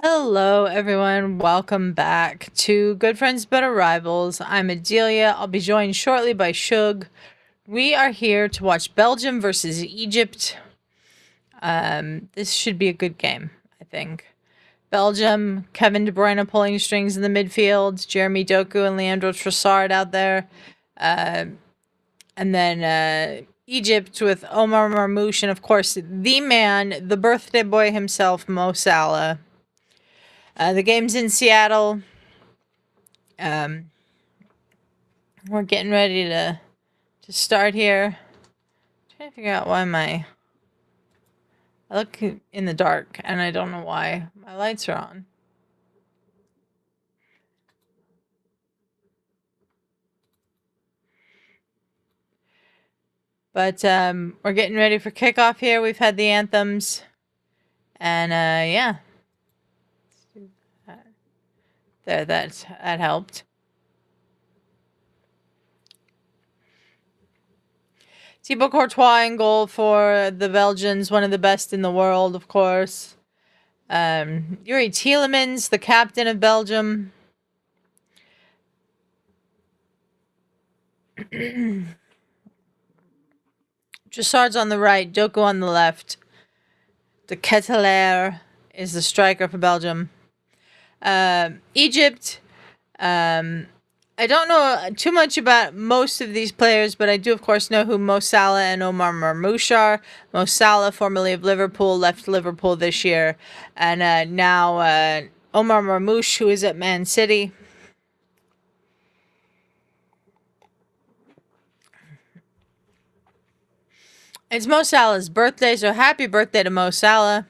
Hello, everyone. Welcome back to Good Friends Better Rivals. I'm Adelia. I'll be joined shortly by Shug. We are here to watch Belgium versus Egypt. This should be a good game, I think. Belgium, Kevin De Bruyne pulling strings in the midfield, Jeremy Doku and Leandro Trossard out there. And then Egypt with Omar Marmoush and, of course, the man, the birthday boy himself, Mo Salah. The game's in Seattle. We're getting ready to start here. I'm trying to figure out why I look in the dark and I don't know why my lights are on. But we're getting ready for kickoff here. We've had the anthems, and yeah, there that helped. Thibaut Courtois in goal for the Belgians, one of the best in the world, of course. Yuri Tielemans, the captain of Belgium. Trossard's on the right, Doku on the left. De Ketelaere is the striker for Belgium. Egypt, I don't know too much about most of these players, but I do, of course, know who Mo Salah and Omar Marmoush are. Mo Salah, formerly of Liverpool, left Liverpool this year. And now Omar Marmoush, who is at Man City. It's Mo Salah's birthday, so happy birthday to Mo Salah.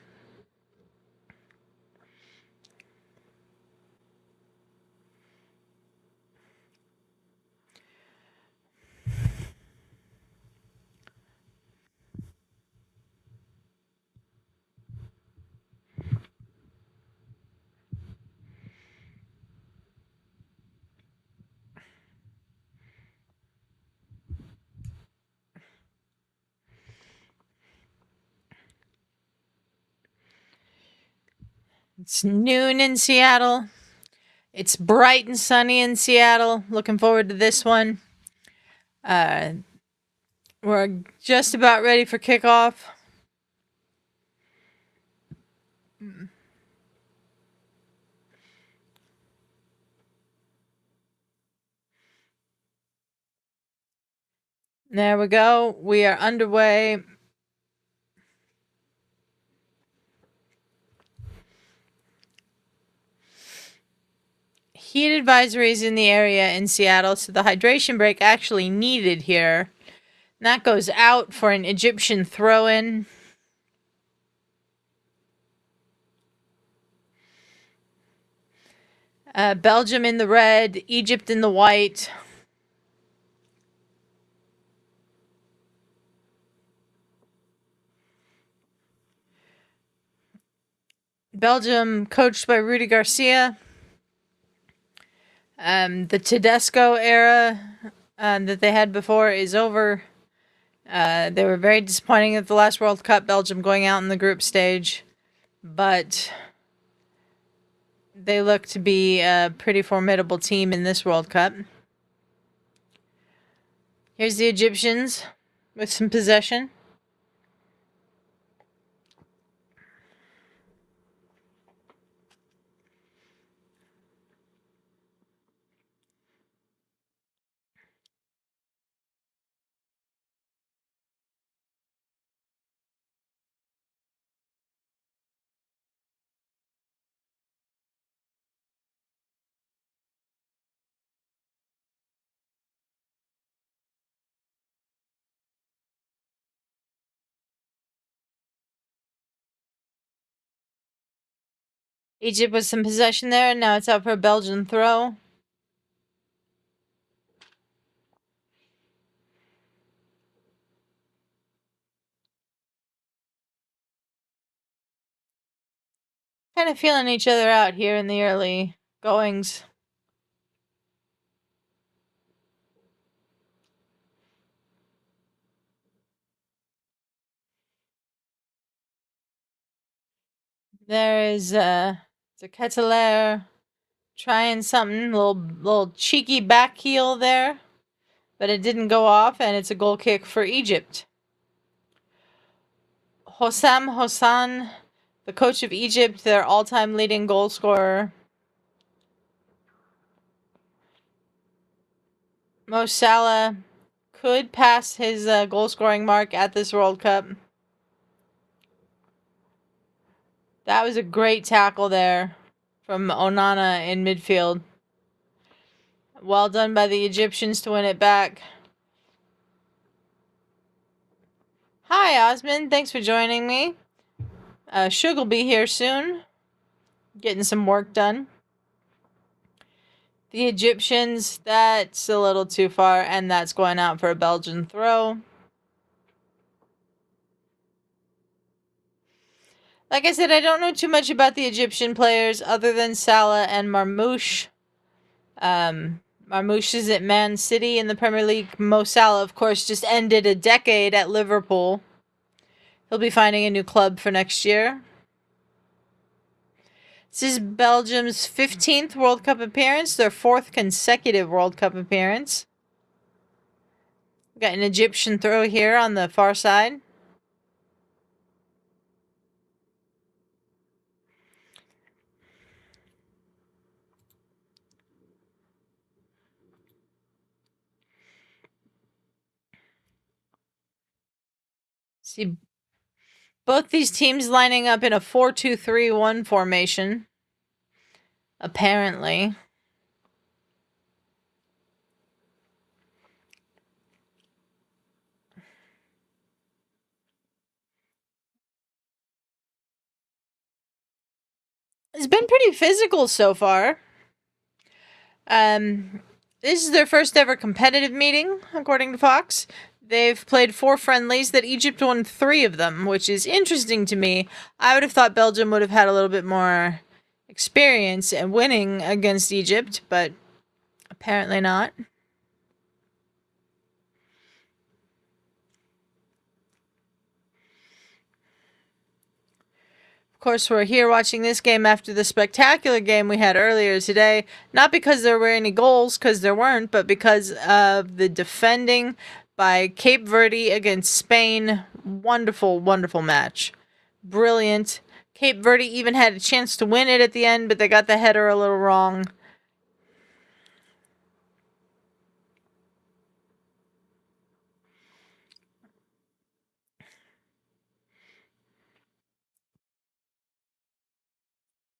It's noon in Seattle. It's bright and sunny in Seattle. Looking forward to this one. We're just about ready for kickoff. There we go. We are underway. Heat advisories in the area in Seattle, so the hydration break actually needed here. And that goes out for an Egyptian throw-in. Belgium in the red, Egypt in the white. Belgium coached by Rudy Garcia. The Tedesco era that they had before is over. They were very disappointing at the last World Cup, Belgium going out in the group stage. But they look to be a pretty formidable team in this World Cup. Here's the Egyptians with some possession. Egypt with some possession there, and now it's out for a Belgian throw. Kind of feeling each other out here in the early goings. There is De Ketelaere trying something, little cheeky back heel there, but it didn't go off, and it's a goal kick for Egypt. Hossam Hossan, the coach of Egypt, their all-time leading goal scorer. Mo Salah could pass his goal-scoring mark at this World Cup. That was a great tackle there from Onana in midfield. Well done by the Egyptians to win it back. Hi, Osmond. Thanks for joining me. Shug will be here soon, getting some work done. The Egyptians, that's a little too far, and that's going out for a Belgian throw. Like I said, I don't know too much about the Egyptian players other than Salah and Marmoush. Marmoush is at Man City in the Premier League. Mo Salah, of course, just ended a decade at Liverpool. He'll be finding a new club for next year. This is Belgium's 15th World Cup appearance, their 4th consecutive World Cup appearance. We've got an Egyptian throw here on the far side. See both these teams lining up in a 4-2-3-1 formation. Apparently. It's been pretty physical so far. This is their first ever competitive meeting, according to Fox. They've played 4 friendlies that Egypt won 3 of them, which is interesting to me. I would have thought Belgium would have had a little bit more experience in winning against Egypt, but apparently not. Of course, we're here watching this game after the spectacular game we had earlier today. Not because there were any goals, because there weren't, but because of the defending by Cape Verde against Spain. Wonderful, wonderful match. Brilliant. Cape Verde even had a chance to win it at the end, but they got the header a little wrong.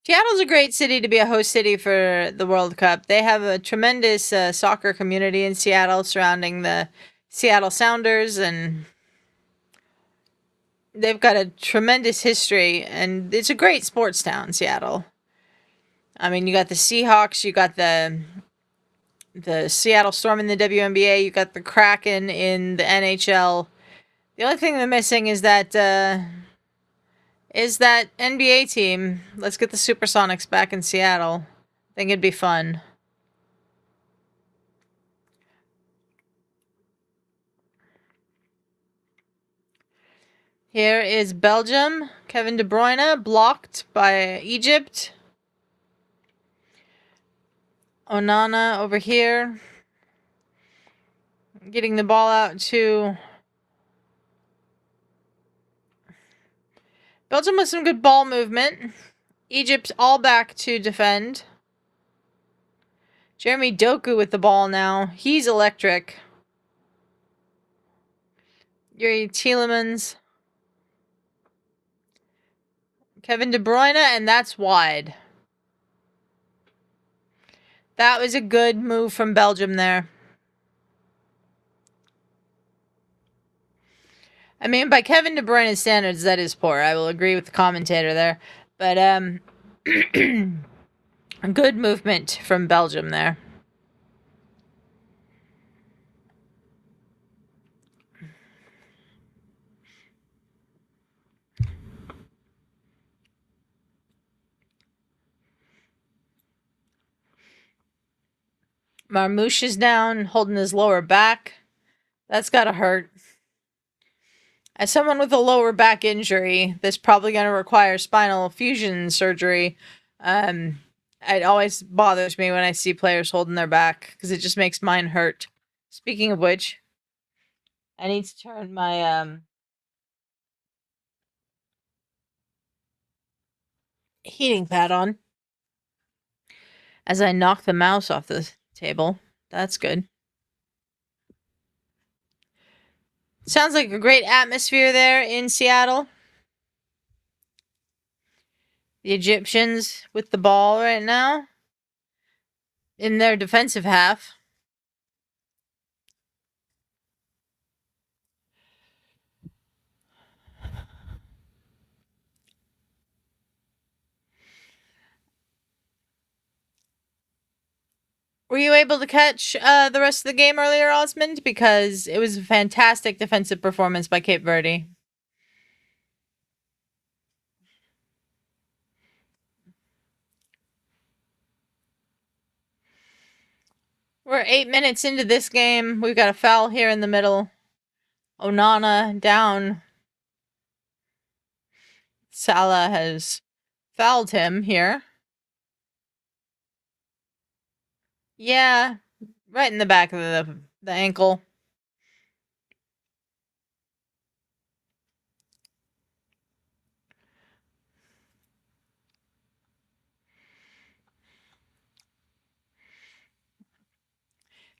Seattle's a great city to be a host city for the World Cup. They have a tremendous soccer community in Seattle surrounding the Seattle Sounders, and they've got a tremendous history, and it's a great sports town, Seattle. I mean, you got the Seahawks, you got the Seattle Storm in the WNBA, you got the Kraken in the NHL. The only thing they're missing is that NBA team. Let's get the Supersonics back in Seattle. I think it'd be fun. Here is Belgium. Kevin De Bruyne blocked by Egypt. Onana over here. Getting the ball out to Belgium with some good ball movement. Egypt all back to defend. Jeremy Doku with the ball now. He's electric. Yuri Tielemans. Kevin De Bruyne, and that's wide. That was a good move from Belgium there. I mean, by Kevin De Bruyne's standards, that is poor. I will agree with the commentator there. But, a good movement from Belgium there. Marmoush is down, holding his lower back. That's gotta hurt. As someone with a lower back injury, that's probably going to require spinal fusion surgery. It always bothers me when I see players holding their back because it just makes mine hurt. Speaking of which, I need to turn my heating pad on as I knock the mouse off the table. That's good. Sounds like a great atmosphere there in Seattle. The Egyptians with the ball right now in their defensive half. Were you able to catch the rest of the game earlier, Osmond? Because it was a fantastic defensive performance by Cape Verde. We're 8 minutes into this game. We've got a foul here in the middle. Onana down. Salah has fouled him here. Yeah, right in the back of the ankle.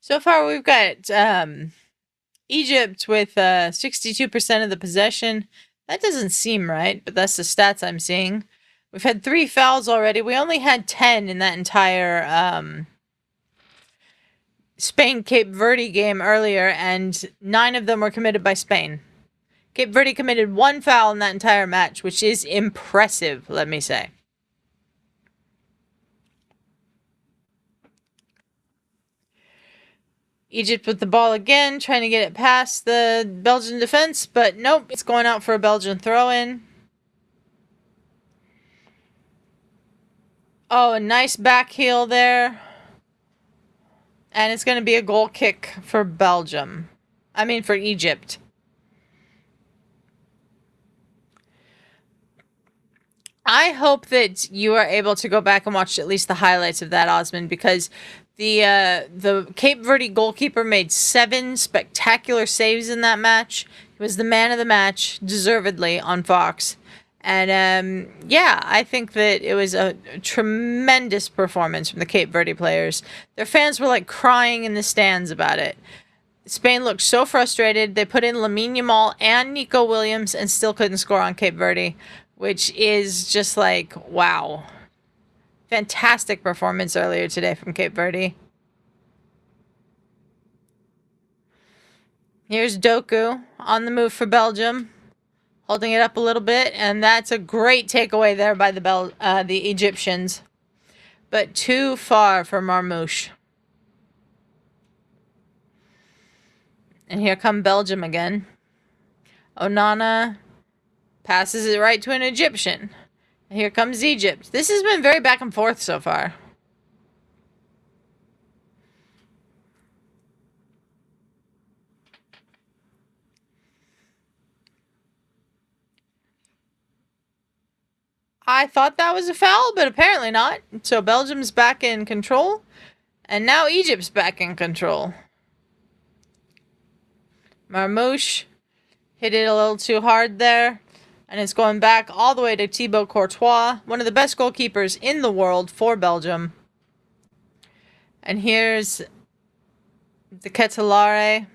So far, we've got Egypt with 62% of the possession. That doesn't seem right, but that's the stats I'm seeing. We've had 3 fouls already. We only had 10 in that entire Spain-Cape Verde game earlier, and 9 of them were committed by Spain. Cape Verde committed 1 foul in that entire match, which is impressive, let me say. Egypt with the ball again, trying to get it past the Belgian defense, but nope, it's going out for a Belgian throw-in. Oh, a nice back heel there. And it's going to be a goal kick for Belgium. I mean, for Egypt. I hope that you are able to go back and watch at least the highlights of that, Osmond, because the Cape Verde goalkeeper made 7 spectacular saves in that match. He was the man of the match, deservedly, on Fox. And yeah, I think that it was a tremendous performance from the Cape Verde players. Their fans were like crying in the stands about it. Spain looked so frustrated. They put in Lamine Yamal and Nico Williams and still couldn't score on Cape Verde, which is just like, wow. Fantastic performance earlier today from Cape Verde. Here's Doku on the move for Belgium, holding it up a little bit, and that's a great takeaway there by the Egyptians, but too far for Marmoush. And here come Belgium again. Onana passes it right to an Egyptian. Here comes Egypt. This has been very back and forth so far. I thought that was a foul, but apparently not. So Belgium's back in control. And now Egypt's back in control. Marmoush hit it a little too hard there. And it's going back all the way to Thibaut Courtois, one of the best goalkeepers in the world for Belgium. And here's the Ketelare.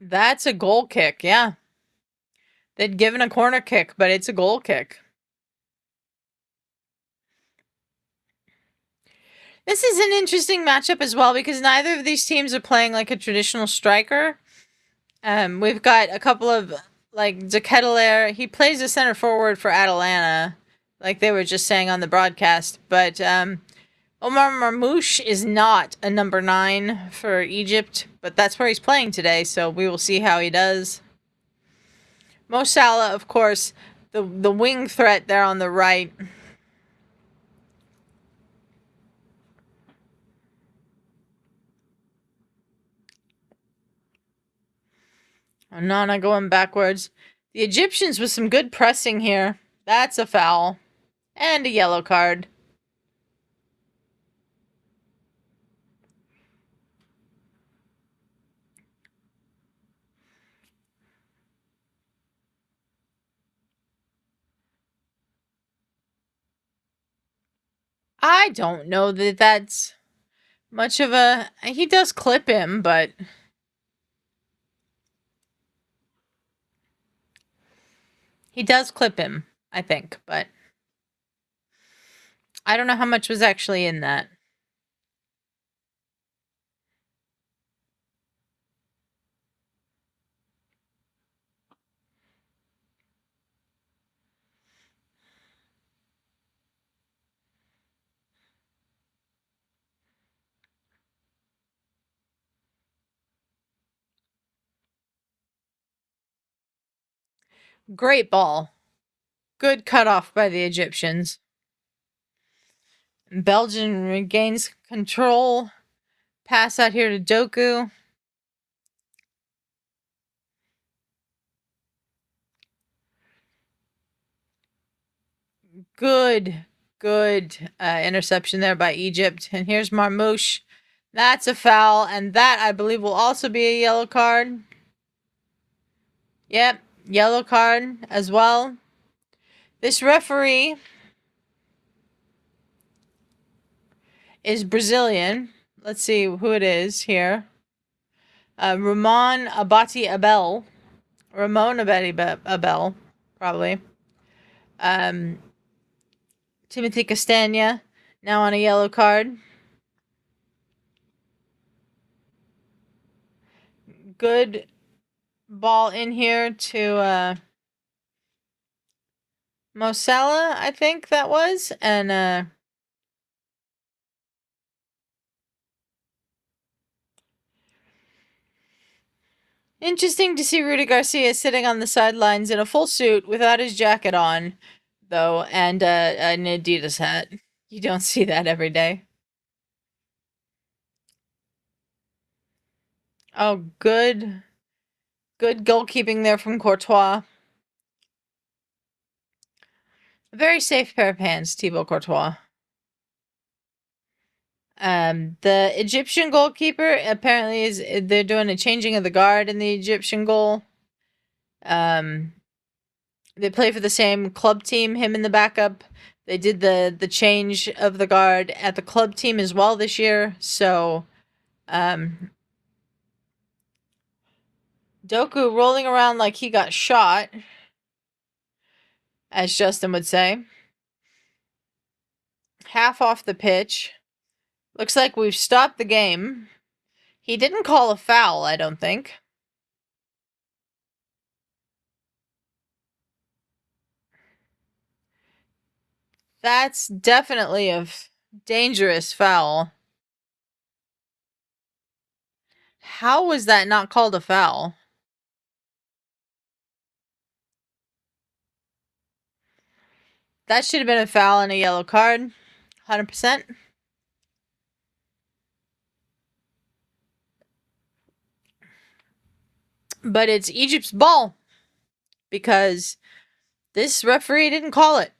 That's a goal kick, yeah. They'd given a corner kick, but it's a goal kick. This is an interesting matchup as well because neither of these teams are playing like a traditional striker. We've got a couple of, like, De Ketelaere. He plays a center forward for Atalanta, like they were just saying on the broadcast. But Omar Marmoush is not a number 9 for Egypt, but that's where he's playing today, so we will see how he does. Mo Salah, of course, the wing threat there on the right. Onana going backwards. The Egyptians with some good pressing here. That's a foul. And a yellow card. I don't know that that's much of a... He does clip him, but... He does clip him, I think, but... I don't know how much was actually in that. Great ball. Good cutoff by the Egyptians. Belgium regains control. Pass out here to Doku. Good interception there by Egypt. And here's Marmoush. That's a foul, and that, I believe, will also be a yellow card. Yep, yellow card as well. This referee is Brazilian. Let's see who it is here. Ramon Abati Abel. Ramon Abati Abel, probably. Timothy Castagna, now on a yellow card. Good ball in here to Mo Salah, I think that was. And interesting to see Rudy Garcia sitting on the sidelines in a full suit without his jacket on, though, and an Adidas hat. You don't see that every day. Oh, good goalkeeping there from Courtois. A very safe pair of hands, Thibaut Courtois. The Egyptian goalkeeper apparently they're doing a changing of the guard in the Egyptian goal. They play for the same club team, him and the backup. They did the change of the guard at the club team as well this year. So, Doku rolling around like he got shot, as Justin would say. Half off the pitch. Looks like we've stopped the game. He didn't call a foul, I don't think. That's definitely a dangerous foul. How was that not called a foul? That should have been a foul and a yellow card. 100%. But it's Egypt's ball because this referee didn't call it.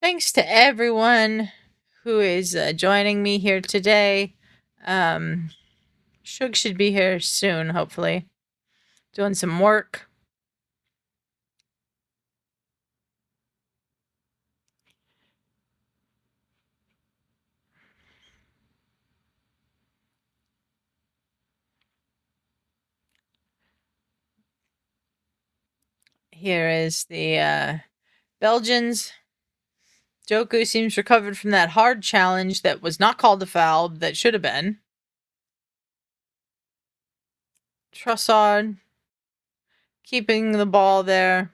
Thanks to everyone who is joining me here today. Shug should be here soon, hopefully. Doing some work. Here is the Belgians. Joku seems recovered from that hard challenge that was not called a foul, that should have been. Trossard keeping the ball there.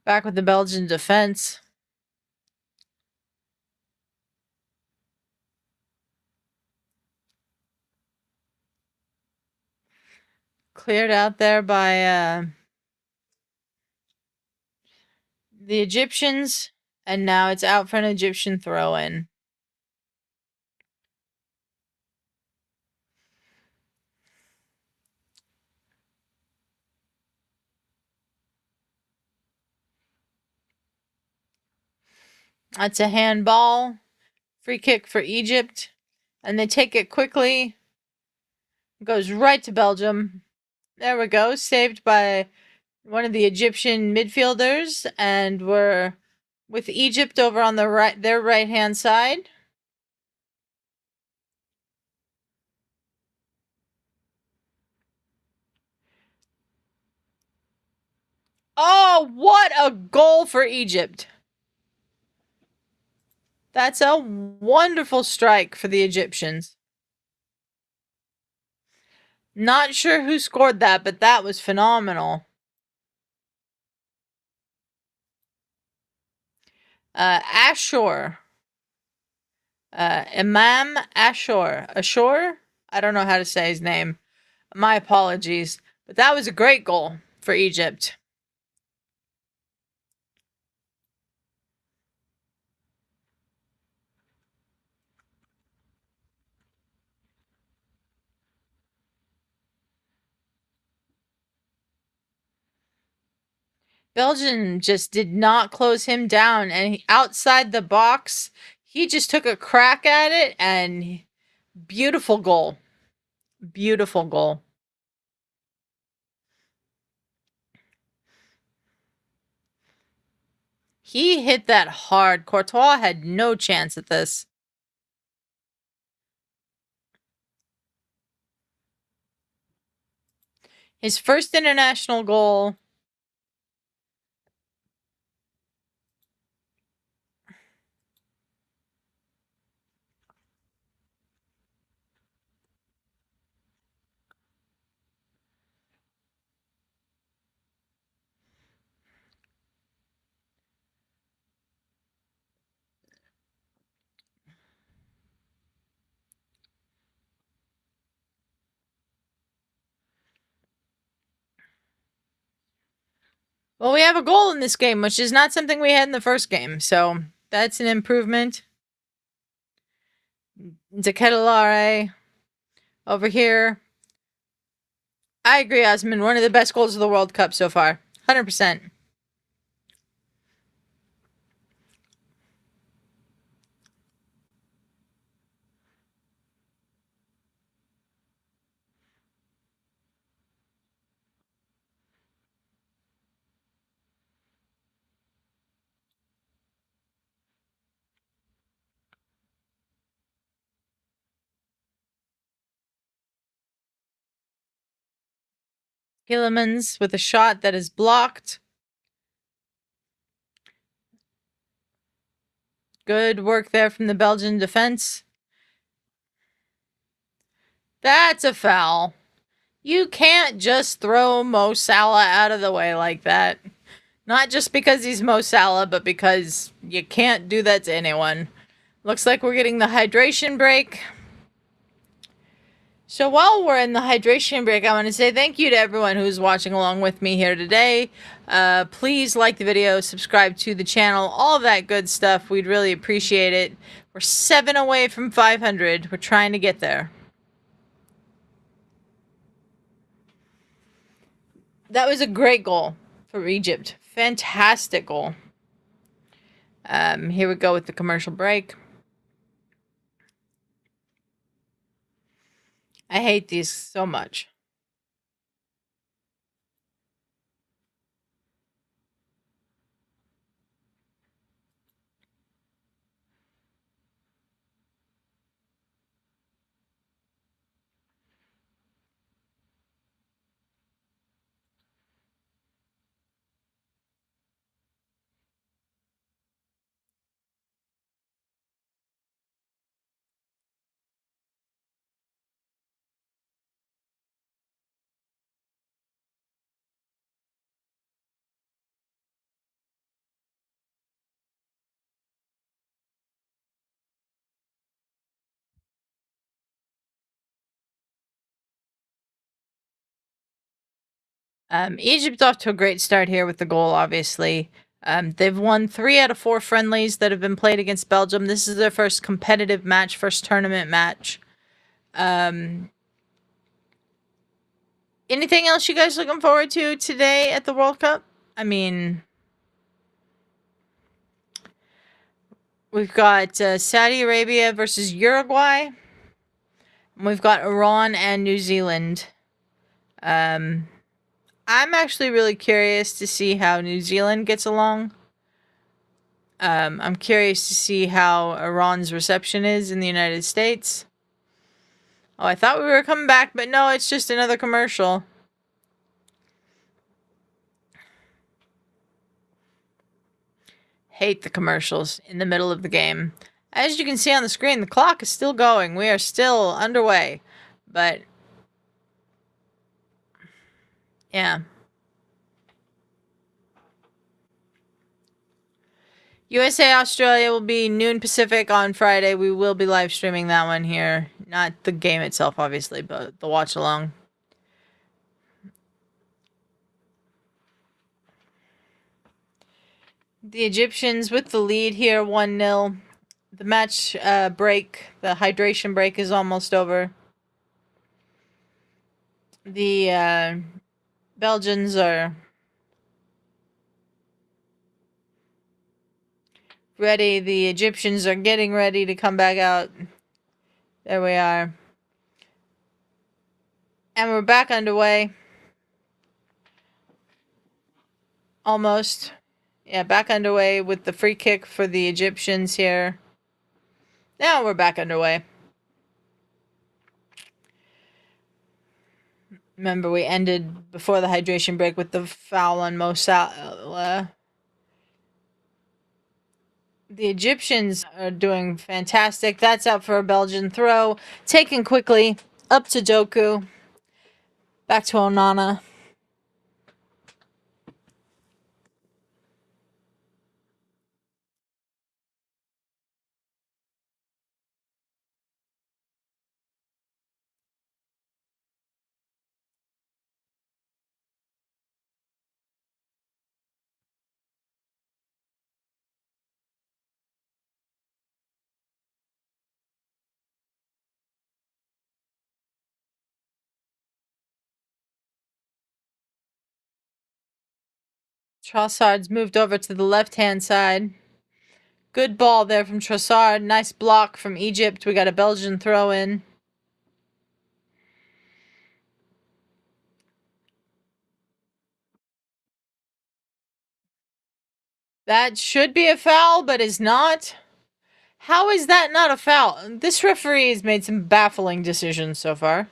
Back with the Belgian defense. Cleared out there by the Egyptians. And now it's out for an Egyptian throw-in. That's a handball. Free kick for Egypt. And they take it quickly. Goes right to Belgium. There we go. Saved by one of the Egyptian midfielders. And we're with Egypt over on the right, their right-hand side. Oh, what a goal for Egypt. That's a wonderful strike for the Egyptians. Not sure who scored that, but that was phenomenal. Ashore. Imam Ashore. Ashore? I don't know how to say his name. My apologies. But that was a great goal for Egypt. Belgium just did not close him down, and outside the box, he just took a crack at it, and beautiful goal. Beautiful goal. He hit that hard. Courtois had no chance at this. His first international goal. Well, we have a goal in this game, which is not something we had in the first game. So that's an improvement. Deketelare over here. I agree, Osman. One of the best goals of the World Cup so far. 100%. Hillemans with a shot that is blocked. Good work there from the Belgian defense. That's a foul. You can't just throw Mo Salah out of the way like that. Not just because he's Mo Salah, but because you can't do that to anyone. Looks like we're getting the hydration break. So while we're in the hydration break, I want to say thank you to everyone who's watching along with me here today. Please like the video, subscribe to the channel, all of that good stuff. We'd really appreciate it. We're 7 away from 500. We're trying to get there. That was a great goal for Egypt. Fantastic goal. Here we go with the commercial break. I hate these so much. Egypt off to a great start here with the goal, obviously. They've won 3 out of 4 friendlies that have been played against Belgium. This is their first competitive match, first tournament match. Anything else you guys looking forward to today at the World Cup? I mean, we've got Saudi Arabia versus Uruguay. We've got Iran and New Zealand. I'm actually really curious to see how New Zealand gets along. I'm curious to see how Iran's reception is in the United States. Oh, I thought we were coming back, but no, it's just another commercial. Hate the commercials in the middle of the game. As you can see on the screen, the clock is still going. We are still underway. But, yeah. USA Australia will be noon Pacific on Friday. We will be live streaming that one here. Not the game itself, obviously, but the watch along. The Egyptians with the lead here, 1-0. The match break, the hydration break is almost over. The Belgians are ready. The Egyptians are getting ready to come back out. There we are. And we're back underway. Almost. Yeah, back underway with the free kick for the Egyptians here. Now we're back underway. Remember, we ended before the hydration break with the foul on Mo Salah. The Egyptians are doing fantastic. That's out for a Belgian throw. Taken quickly. Up to Doku. Back to Onana. Trossard's moved over to the left-hand side. Good ball there from Trossard. Nice block from Egypt. We got a Belgian throw in. That should be a foul, but is not. How is that not a foul? This referee has made some baffling decisions so far.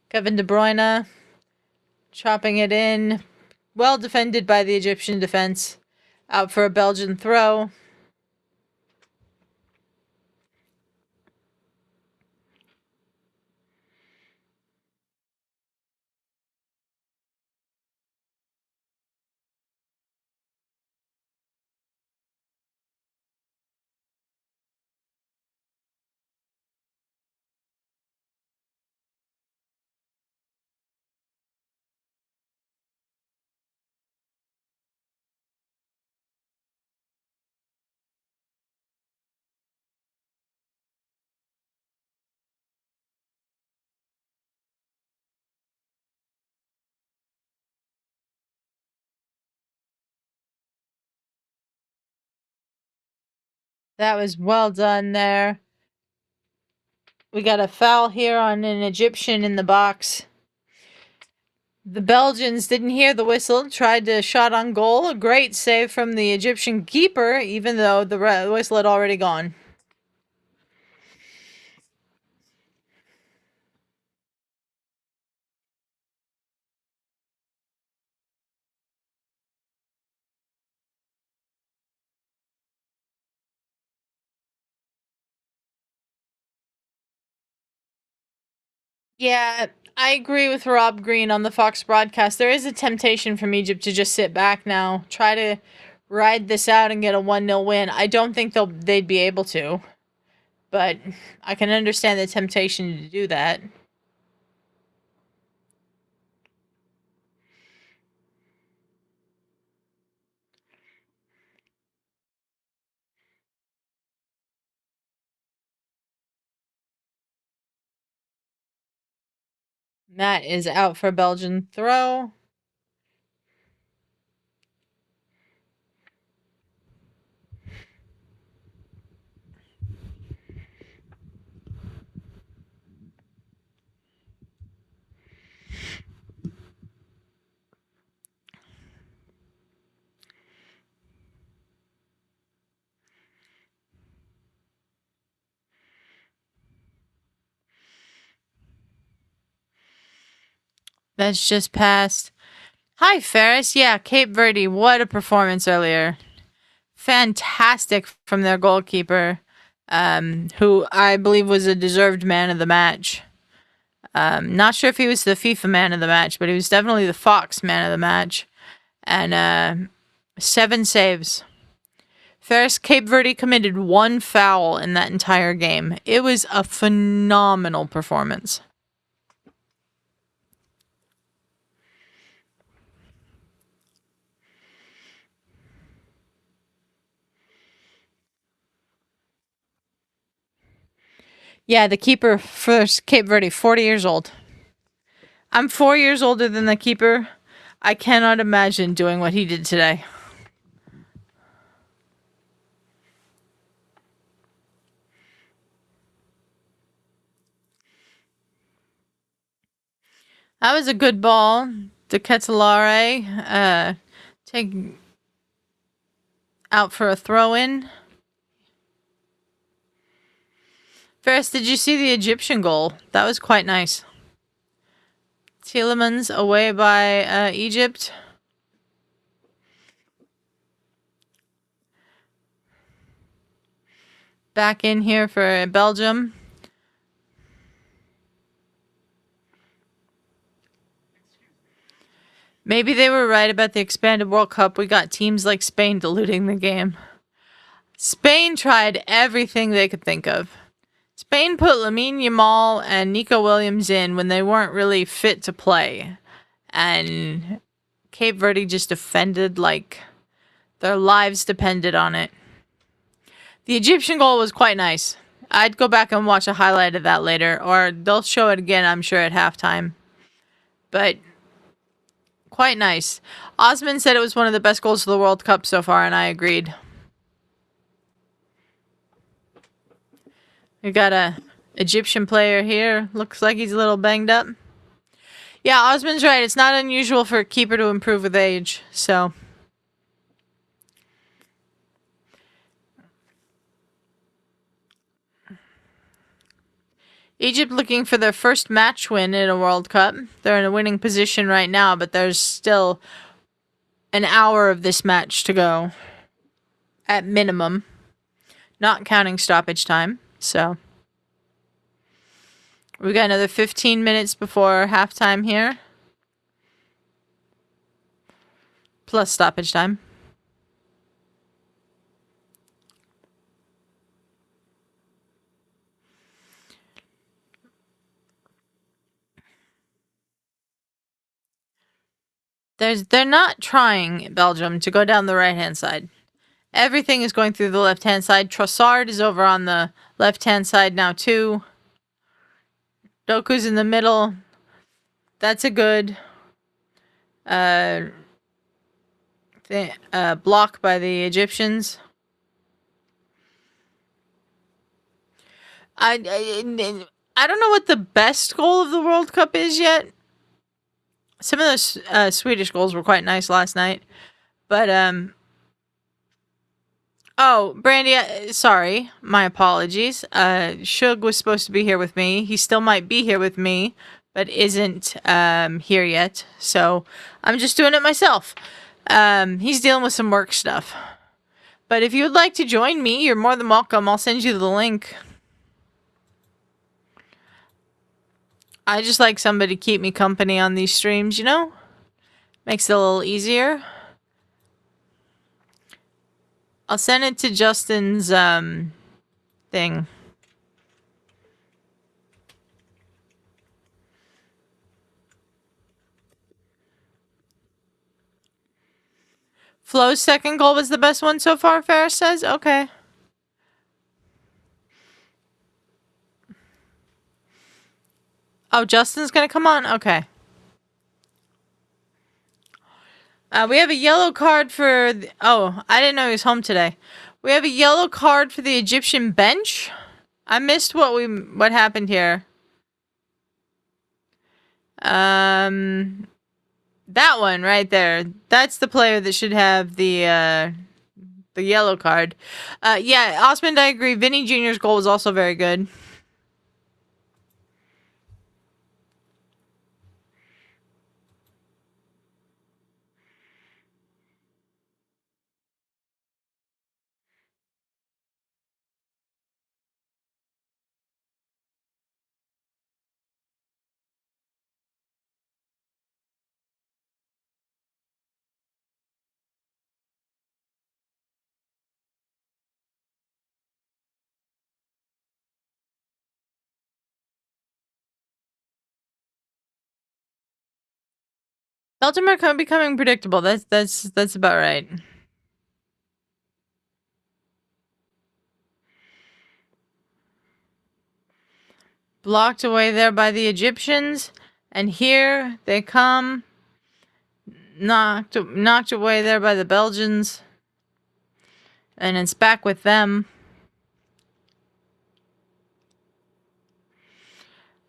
Kevin De Bruyne chopping it in. Well defended by the Egyptian defense. Out for a Belgian throw. That was well done there. We got a foul here on an Egyptian in the box. The Belgians didn't hear the whistle, tried to shot on goal. A great save from the Egyptian keeper, even though the whistle had already gone. Yeah, I agree with Rob Green on the Fox broadcast. There is a temptation from Egypt to just sit back now, try to ride this out and get a 1-0 win. I don't think they'd be able to, but I can understand the temptation to do that. Matt is out for Belgian throw. That's just passed. Hi, Ferris. Yeah, Cape Verde. What a performance earlier. Fantastic from their goalkeeper, who I believe was a deserved man of the match. Not sure if he was the FIFA man of the match, but he was definitely the Fox man of the match. And 7 saves. Ferris, Cape Verde committed 1 foul in that entire game. It was a phenomenal performance. Yeah, the keeper for Cape Verde, 40 years old. I'm 4 years older than the keeper. I cannot imagine doing what he did today. That was a good ball. De Ketelare take out for a throw-in. Ferris, did you see the Egyptian goal? That was quite nice. Tielemans away by Egypt. Back in here for Belgium. Maybe they were right about the expanded World Cup. We got teams like Spain diluting the game. Spain tried everything they could think of. Spain put Lamine Yamal and Nico Williams in when they weren't really fit to play. And Cape Verde just defended like their lives depended on it. The Egyptian goal was quite nice. I'd go back and watch a highlight of that later, or they'll show it again, I'm sure, at halftime. But quite nice. Osman said it was one of the best goals of the World Cup so far, and I agreed. We got a Egyptian player here. Looks like he's a little banged up. Yeah, Osman's right. It's not unusual for a keeper to improve with age, so. Egypt looking for their first match win in a World Cup. They're in a winning position right now, but there's still an hour of this match to go. At minimum. Not counting stoppage time, so. We got another 15 minutes before halftime here. Plus stoppage time. They're not trying, Belgium, to go down the right-hand side. Everything is going through the left-hand side. Trossard is over on the left-hand side now, too. Doku's in the middle. That's a good block by the Egyptians. I don't know what the best goal of the World Cup is yet. Some of those Swedish goals were quite nice last night, but oh, Brandy, sorry, my apologies. Shug was supposed to be here with me. He still might be here with me, but isn't here yet. So I'm just doing it myself. He's dealing with some work stuff. But if you would like to join me, you're more than welcome. I'll send you the link. I just like somebody to keep me company on these streams, you know? Makes it a little easier. I'll send it to Justin's thing. Flo's second goal was the best one so far, Ferris says? Okay. Oh, Justin's gonna come on? Okay. We have a yellow card for... Oh, I didn't know he was home today. We have a yellow card for the Egyptian bench. I missed what happened here. That one right there. That's the player that should have the yellow card. Yeah, Osmond, I agree. Vinny Jr.'s goal was also very good. Belgium are becoming predictable. That's about right. Blocked away there by the Egyptians, and here they come. Knocked away there by the Belgians, and it's back with them.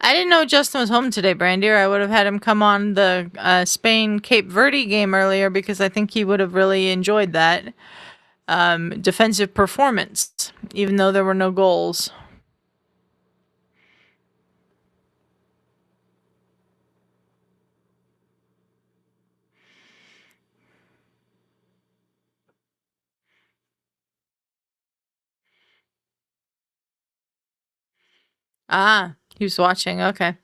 I didn't know Justin was home today, Brandy, or I would have had him come on the Spain-Cape Verde game earlier because I think he would have really enjoyed that defensive performance, even though there were no goals. Ah, he was watching. Okay.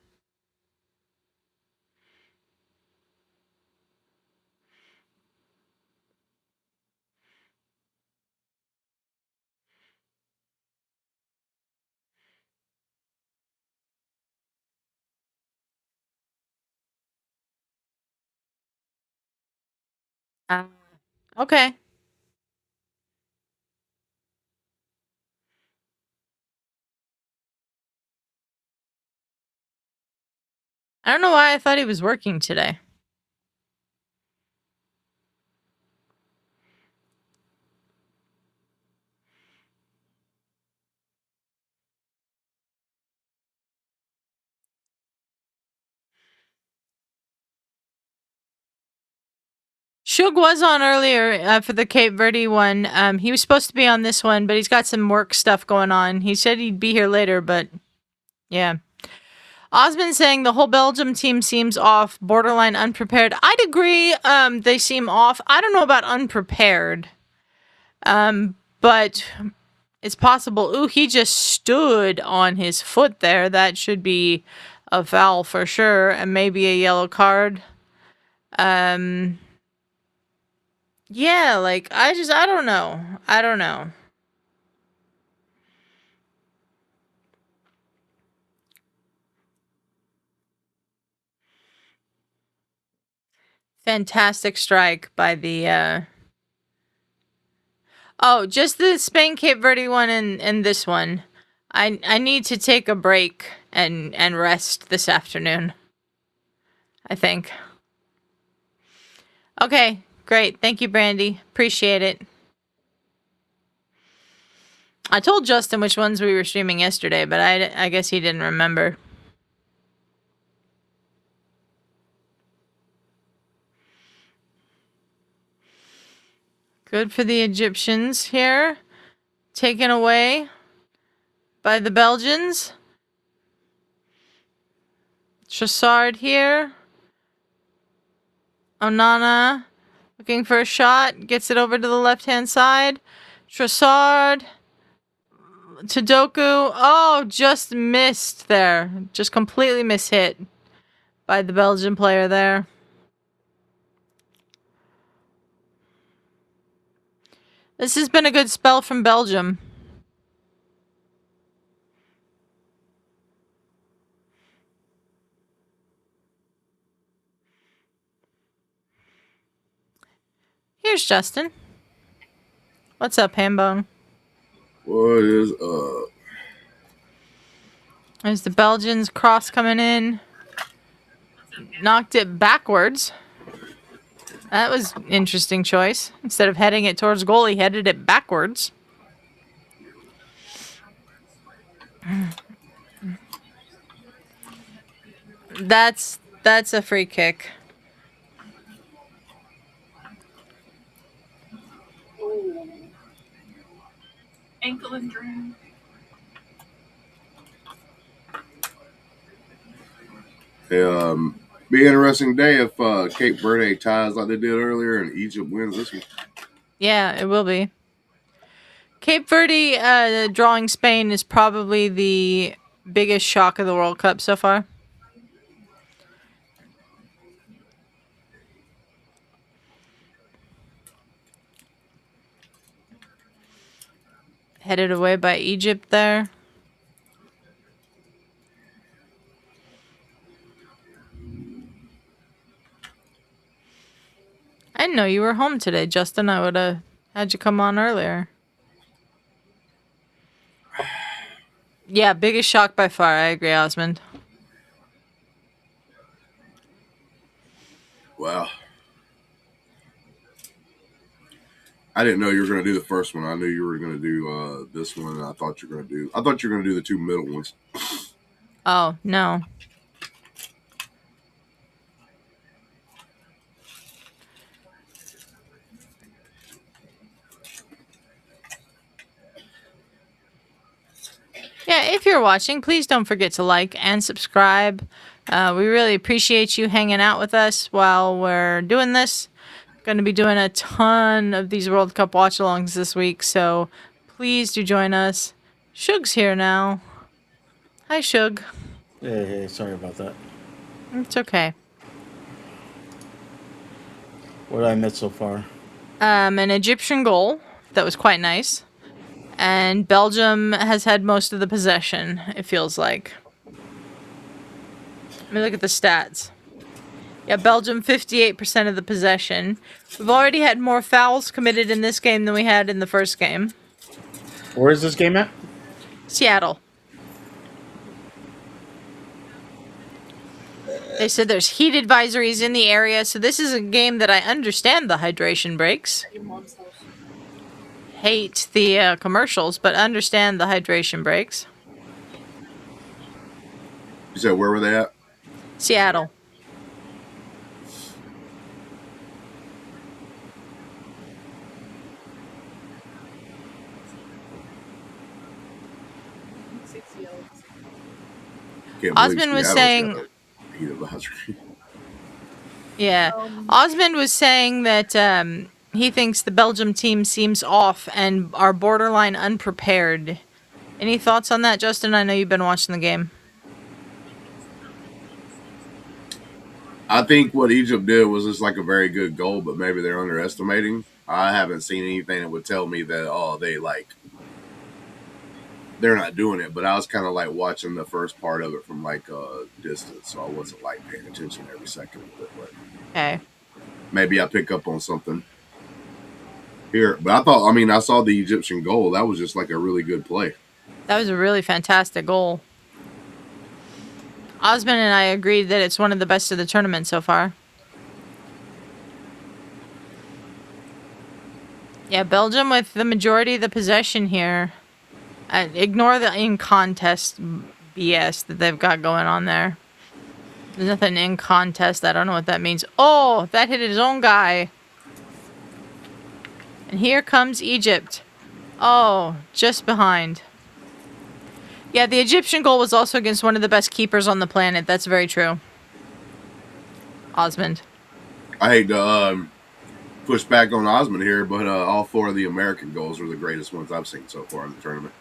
Okay. I don't know why I thought he was working today. Shug was on earlier for the Cape Verde one. He was supposed to be on this one, but he's got some work stuff going on. He said he'd be here later, but yeah. Osmond saying the whole Belgium team seems off, borderline unprepared. I'd agree. They seem off. I don't know about unprepared. But it's possible. Ooh, he just stood on his foot there. That should be a foul for sure, and maybe a yellow card. Yeah, like, I don't know. I don't know. Fantastic strike by the, Oh, just the Spain Cape Verde one and this one. I need to take a break and rest this afternoon, I think. Okay, great. Thank you, Brandy. Appreciate it. I told Justin which ones we were streaming yesterday, but I guess he didn't remember. Good for the Egyptians here. Taken away by the Belgians. Trossard here. Onana looking for a shot. Gets it over to the left-hand side. Trossard. To Doku. Oh, just missed there. Just completely mishit by the Belgian player there. This has been a good spell from Belgium. Here's Justin. What's up, Hambone? What is up? There's the Belgians cross coming in. Knocked it backwards. That was an interesting choice. Instead of heading it towards goal, he headed it backwards. That's a free kick. Ankle injury. Be an interesting day if Cape Verde ties like they did earlier and Egypt wins this one. Yeah, it will be. Cape Verde drawing Spain is probably the biggest shock of the World Cup so far. Headed away by Egypt there. I didn't know you were home today, Justin. I would have had you come on earlier. Yeah, biggest shock by far. I agree, Osmond. Wow. I didn't know you were going to do the first one. I knew you were going to do this one. And I thought you were going to do the two middle ones. Oh, no. Yeah, if you're watching, please don't forget to like and subscribe. We really appreciate you hanging out with us while we're doing this. Going to be doing a ton of these World Cup watch-alongs this week, so please do join us. Shug's here now. Hi, Shug. Hey, sorry about that. It's okay. What did I miss so far? An Egyptian goal that was quite nice. And Belgium has had most of the possession, it feels like. Let me look at the stats. Yeah, Belgium, 58% of the possession. We've already had more fouls committed in this game than we had in the first game. Where is this game at? Seattle. They said there's heat advisories in the area, so this is a game that I understand the hydration breaks. Hate the commercials, but understand the hydration breaks. You said where were they at? Seattle. Osmond was saying... Yeah. Osmond was saying that he thinks the Belgium team seems off and are borderline unprepared. Any thoughts on that, Justin? I know you've been watching the game. I think what Egypt did was just like a very good goal, but maybe they're underestimating. I haven't seen anything that would tell me that, they're not doing it, but I was kind of like watching the first part of it from like a distance, so I wasn't like paying attention every second of it. But Okay. maybe I pick up on something here. But I saw the Egyptian goal. That was just like a really good play. That was a really fantastic goal. Osmond and I agreed that it's one of the best of the tournament so far. Yeah, Belgium with the majority of the possession here. Ignore the in-contest BS that they've got going on there. There's nothing in contest. I don't know what that means. Oh, that hit his own guy. And here comes Egypt. Oh, just behind. Yeah, the Egyptian goal was also against one of the best keepers on the planet. That's very true. Osmond. I hate to push back on Osmond here, but all 4 of the American goals are the greatest ones I've seen so far in the tournament.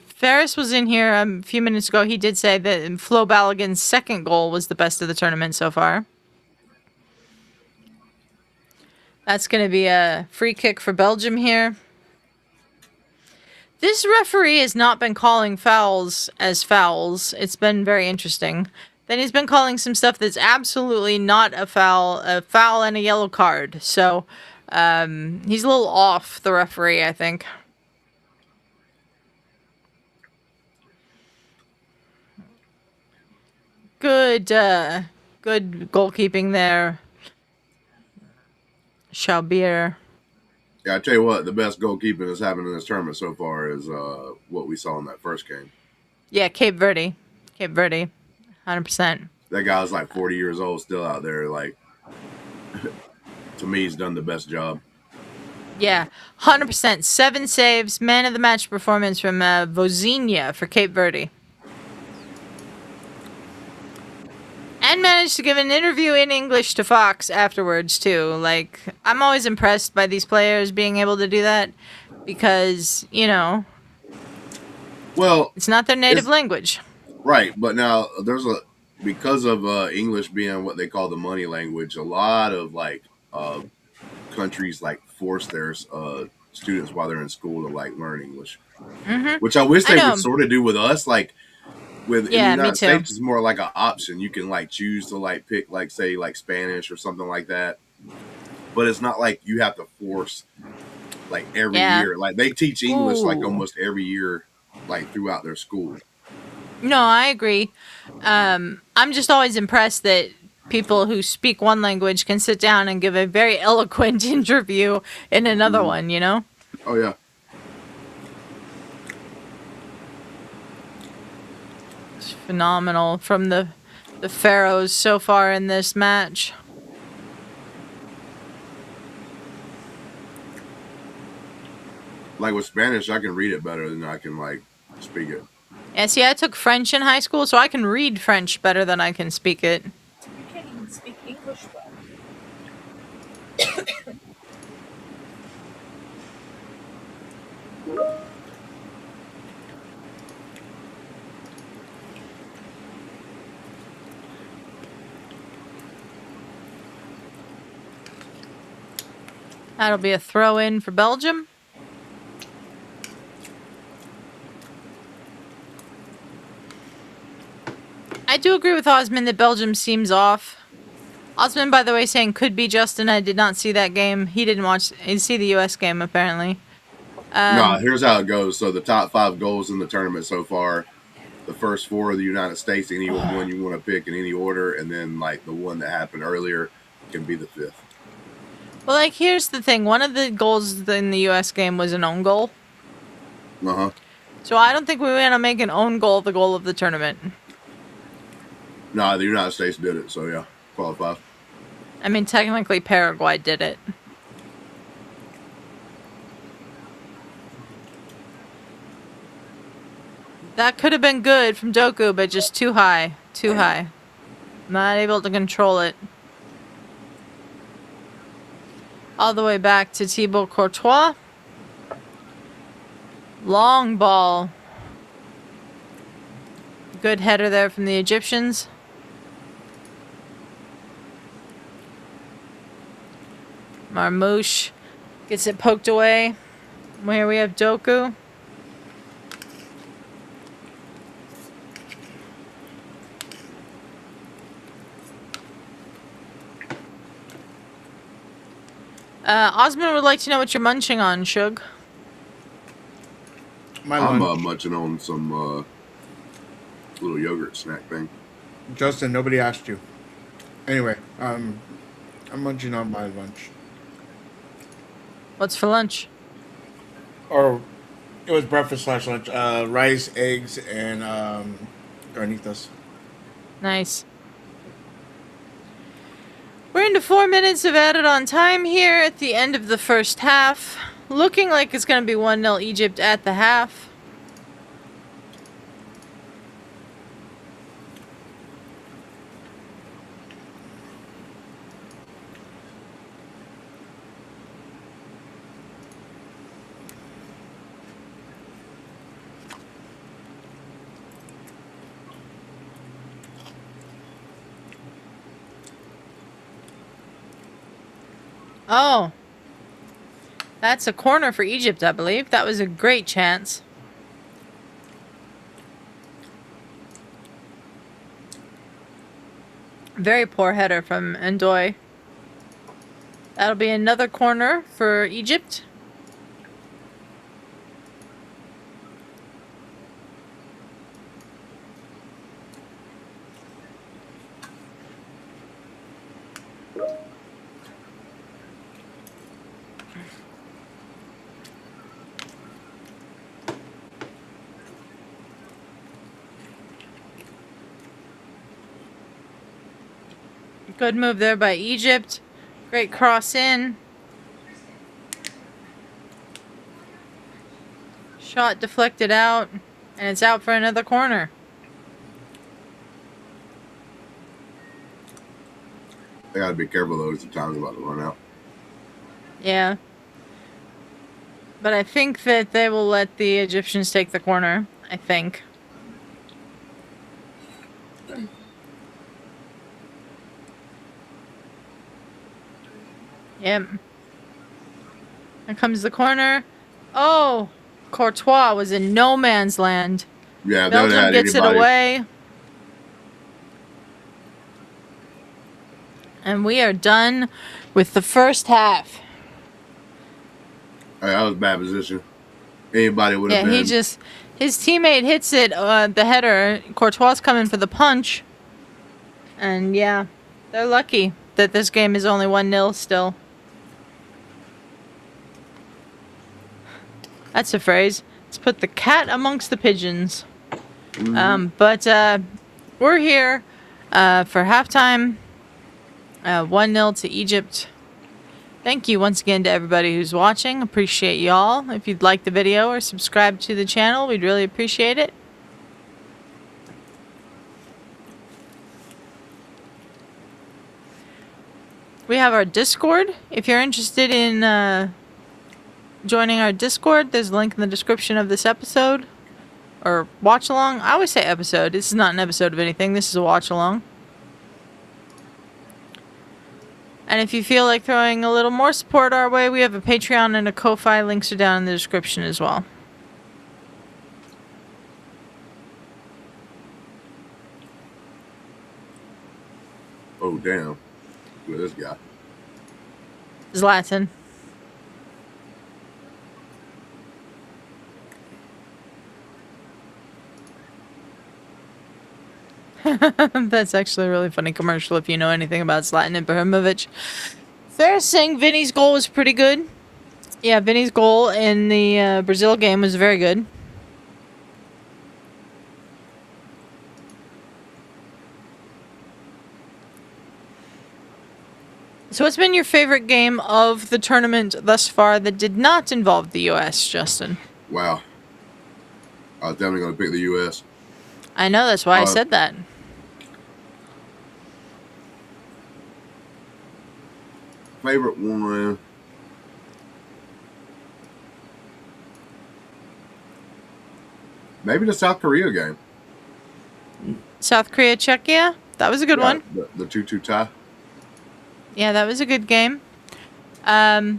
Ferris was in here a few minutes ago. He did say that Flo Balogun's second goal was the best of the tournament so far. That's going to be a free kick for Belgium here. This referee has not been calling fouls as fouls. It's been very interesting. Then he's been calling some stuff that's absolutely not a foul and a yellow card. So he's a little off, the referee, I think. Good goalkeeping there. Schaubir. Yeah, I tell you what, the best goalkeeping that's happened in this tournament so far is what we saw in that first game. Yeah, Cape Verde. 100%. That guy was like 40 years old, still out there. Like, to me, he's done the best job. Yeah, 100%. 7 saves, man of the match performance from Vozinha for Cape Verde. And managed to give an interview in English to Fox afterwards, too. Like, I'm always impressed by these players being able to do that because, you know, well, it's not their native language. Right, but now because of English being what they call the money language, a lot of like countries like force their students while they're in school to like learn English, which I wish they would sort of do with us. Like in the United States, it's more like an option. You can like choose to like pick like say like Spanish or something like that, but it's not like you have to force like every year. Like they teach English like almost every year, like throughout their school. No, I agree. I'm just always impressed that people who speak one language can sit down and give a very eloquent interview in another one, you know? Oh, yeah. It's phenomenal from the Pharaohs so far in this match. Like with Spanish, I can read it better than I can like speak it. Yeah, see, I took French in high school, so I can read French better than I can speak it. You can't even speak English well. That'll be a throw-in for Belgium. I do agree with Osmond that Belgium seems off. Osmond, by the way, saying could be Justin. I did not see that game. He didn't see the U.S. game, apparently. No, here's how it goes. So the top 5 goals in the tournament so far, the first 4 of the United States, any one you want to pick in any order, and then like the one that happened earlier can be the 5th. Well, like, here's the thing. One of the goals in the U.S. game was an own goal. Uh-huh. So I don't think we want to make an own goal the goal of the tournament. No, the United States did it, so yeah, qualify. I mean, technically Paraguay did it. That could have been good from Doku, but just too high. Too high. Not able to control it. All the way back to Thibaut Courtois. Long ball. Good header there from the Egyptians. Marmoush gets it poked away. Here we have Doku. Osmond would like to know what you're munching on, Shug. I'm munching on some little yogurt snack thing. Justin, nobody asked you. Anyway, I'm munching on my lunch. What's for lunch? Or It was breakfast slash lunch. Rice, eggs, and carnitas. Nice. We're into 4 minutes of added on time here at the end of the first half. Looking like it's going to be 1-0 Egypt at the half. Oh, that's a corner for Egypt, I believe. That was a great chance. Very poor header from Ndoye. That'll be another corner for Egypt. Good move there by Egypt. Great cross in. Shot deflected out. And it's out for another corner. They got to be careful though. The time's about to run out. Yeah. But I think that they will let the Egyptians take the corner. I think. Yep. Here comes the corner. Oh! Courtois was in no man's land. Yeah, Belgium gets it away. And we are done with the first half. That was a bad position. Anybody would have been. Yeah, his teammate hits it, the header. Courtois coming for the punch. And yeah, they're lucky that this game is only 1-0 still. That's a phrase. Let's put the cat amongst the pigeons. But we're here for halftime. 1-0 to Egypt. Thank you once again to everybody who's watching. Appreciate y'all. If you'd like the video or subscribe to the channel, we'd really appreciate it. We have our Discord. If you're interested in joining our Discord, there's a link in the description of this episode. Or watch along. I always say episode. This is not an episode of anything. This is a watch along. And if you feel like throwing a little more support our way, we have a Patreon and a Ko-Fi. Links are down in the description as well. Oh, damn. Look at this guy. Zlatan. That's actually a really funny commercial if you know anything about Zlatan Ibrahimovic. They're saying Vinny's goal was pretty good. Yeah, Vinny's goal in the Brazil game was very good. So what's been your favorite game of the tournament thus far that did not involve the U.S., Justin? Wow. I was definitely going to pick the U.S. I know, that's why I said that. Favorite one. Maybe the South Korea game. South Korea, Czechia? That was a good one. The 2-2 tie. Yeah, that was a good game. I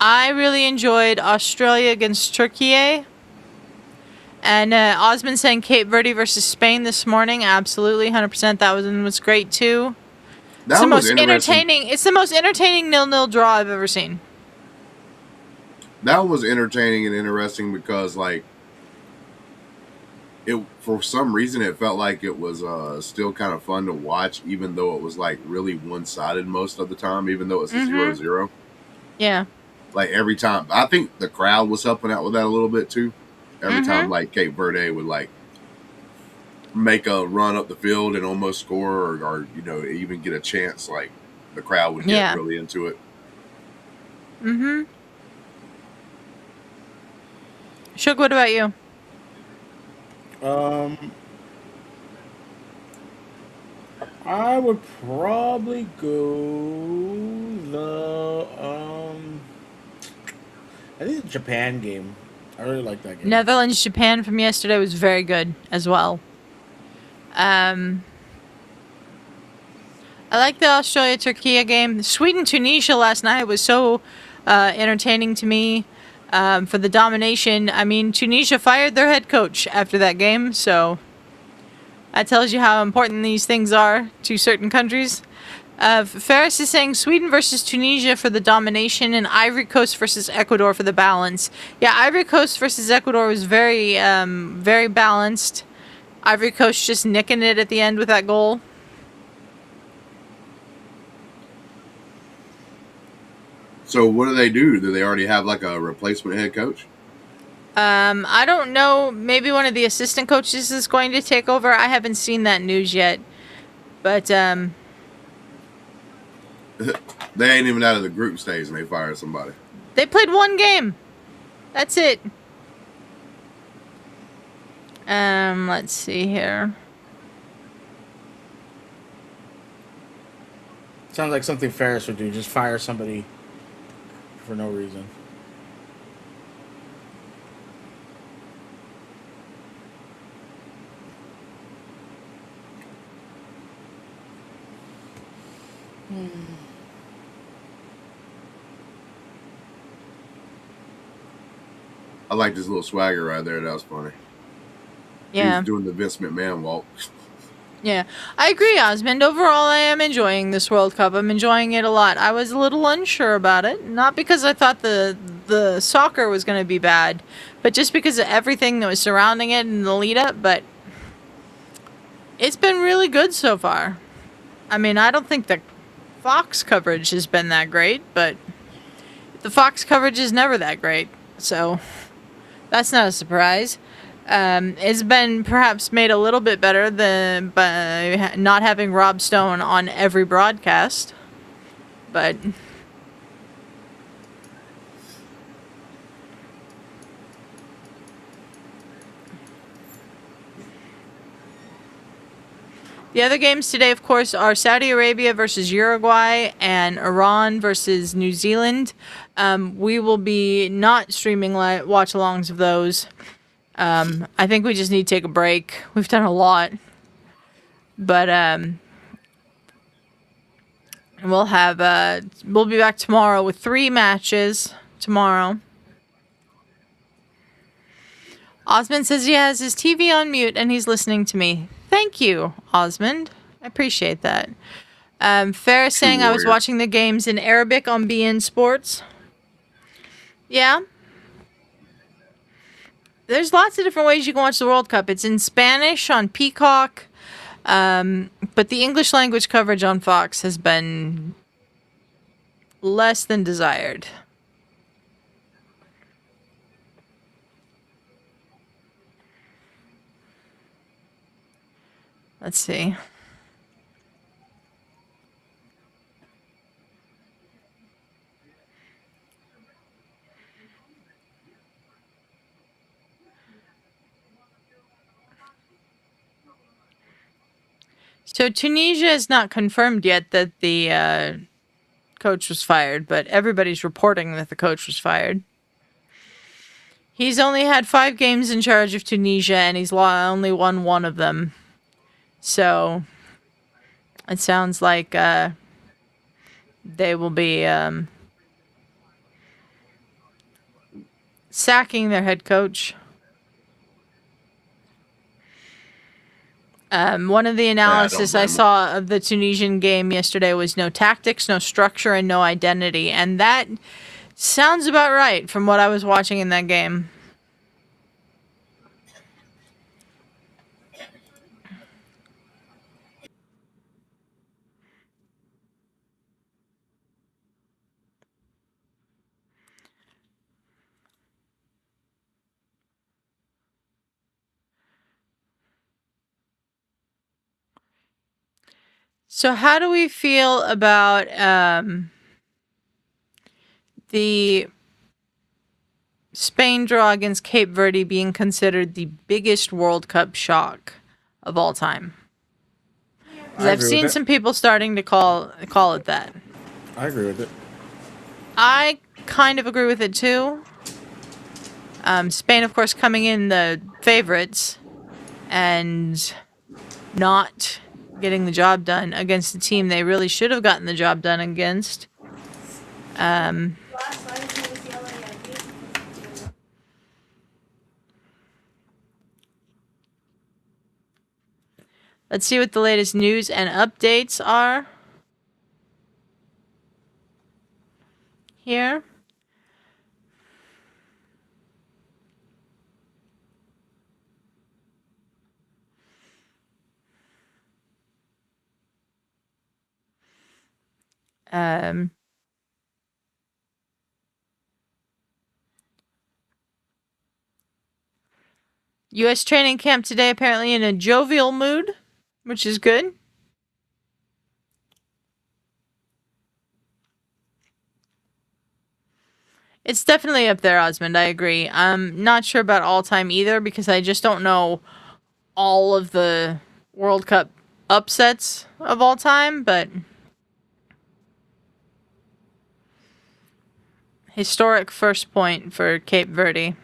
really enjoyed Australia against Turkey. And Osman saying Cape Verde versus Spain this morning. Absolutely, 100%. That was great too. It's the most entertaining. It's the most entertaining 0-0 draw I've ever seen. That was entertaining and interesting because, like, it for some reason it felt like it was still kind of fun to watch, even though it was like really one-sided most of the time. Even though it's a 0-0. Yeah. like every time. I think the crowd was helping out with that a little bit too. Every time like Cape Verde would like make a run up the field and almost score, or you know, even get a chance, like the crowd would get really into it. Shug, what about you? I would probably go the I think the Japan game. I really like that game. Netherlands Japan from yesterday was very good as well. I like the Australia Turkey game. Sweden Tunisia last night was so entertaining to me for the domination. I mean, Tunisia fired their head coach after that game, so that tells you how important these things are to certain countries. Ferris is saying Sweden versus Tunisia for the domination and Ivory Coast versus Ecuador for the balance. Yeah, Ivory Coast versus Ecuador was very, very balanced. Ivory Coast just nicking it at the end with that goal. So what do they do? Do they already have like a replacement head coach? I don't know. Maybe one of the assistant coaches is going to take over. I haven't seen that news yet. But, they ain't even out of the group stage and they fired somebody. They played one game. That's it. Let's see here. Sounds like something Ferris would do. Just fire somebody for no reason. I like this little swagger right there. That was funny. Yeah. He was doing the Vince McMahon walk. Yeah, I agree, Osmond. Overall, I am enjoying this World Cup. I'm enjoying it a lot. I was a little unsure about it, not because I thought the soccer was going to be bad, but just because of everything that was surrounding it and the lead up. But it's been really good so far. I mean, I don't think the Fox coverage has been that great, but the Fox coverage is never that great, so that's not a surprise. It's been perhaps made a little bit better than by not having Rob Stone on every broadcast. But the other games today, of course, are Saudi Arabia versus Uruguay and Iran versus New Zealand. We will be not streaming watch-alongs of those. I think we just need to take a break. We've done a lot. But we'll be back tomorrow with 3 matches tomorrow. Osmond says he has his TV on mute and he's listening to me. Thank you, Osmond. I appreciate that. Ferris saying I was watching the games in Arabic on BN Sports. Yeah. There's lots of different ways you can watch the World Cup. It's in Spanish on Peacock, but the English language coverage on Fox has been less than desired. Let's see. So Tunisia is not confirmed yet that the coach was fired, but everybody's reporting that the coach was fired. He's only had 5 games in charge of Tunisia, and he's only won 1 of them. So it sounds like they will be sacking their head coach. One of the analysis I saw of the Tunisian game yesterday was no tactics, no structure, and no identity. And that sounds about right from what I was watching in that game. So how do we feel about the Spain draw against Cape Verde being considered the biggest World Cup shock of all time? Because I I've agree with seen it. some people starting to call it that. I agree with it. I kind of agree with it too. Spain, of course, coming in the favorites and not getting the job done against the team they really should have gotten the job done against. Let's see what the latest news and updates are here. U.S. training camp today, apparently in a jovial mood, which is good. It's definitely up there, Osmond. I agree. I'm not sure about all time either because I just don't know all of the World Cup upsets of all time, but historic first point for Cape Verde.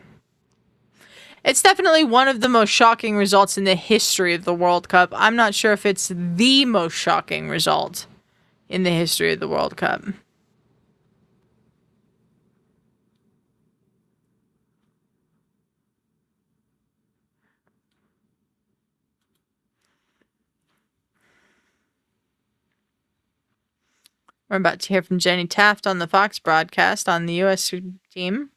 It's definitely one of the most shocking results in the history of the World Cup. I'm not sure if it's the most shocking result in the history of the World Cup. We're about to hear from Jenny Taft on the Fox broadcast on the U.S. team.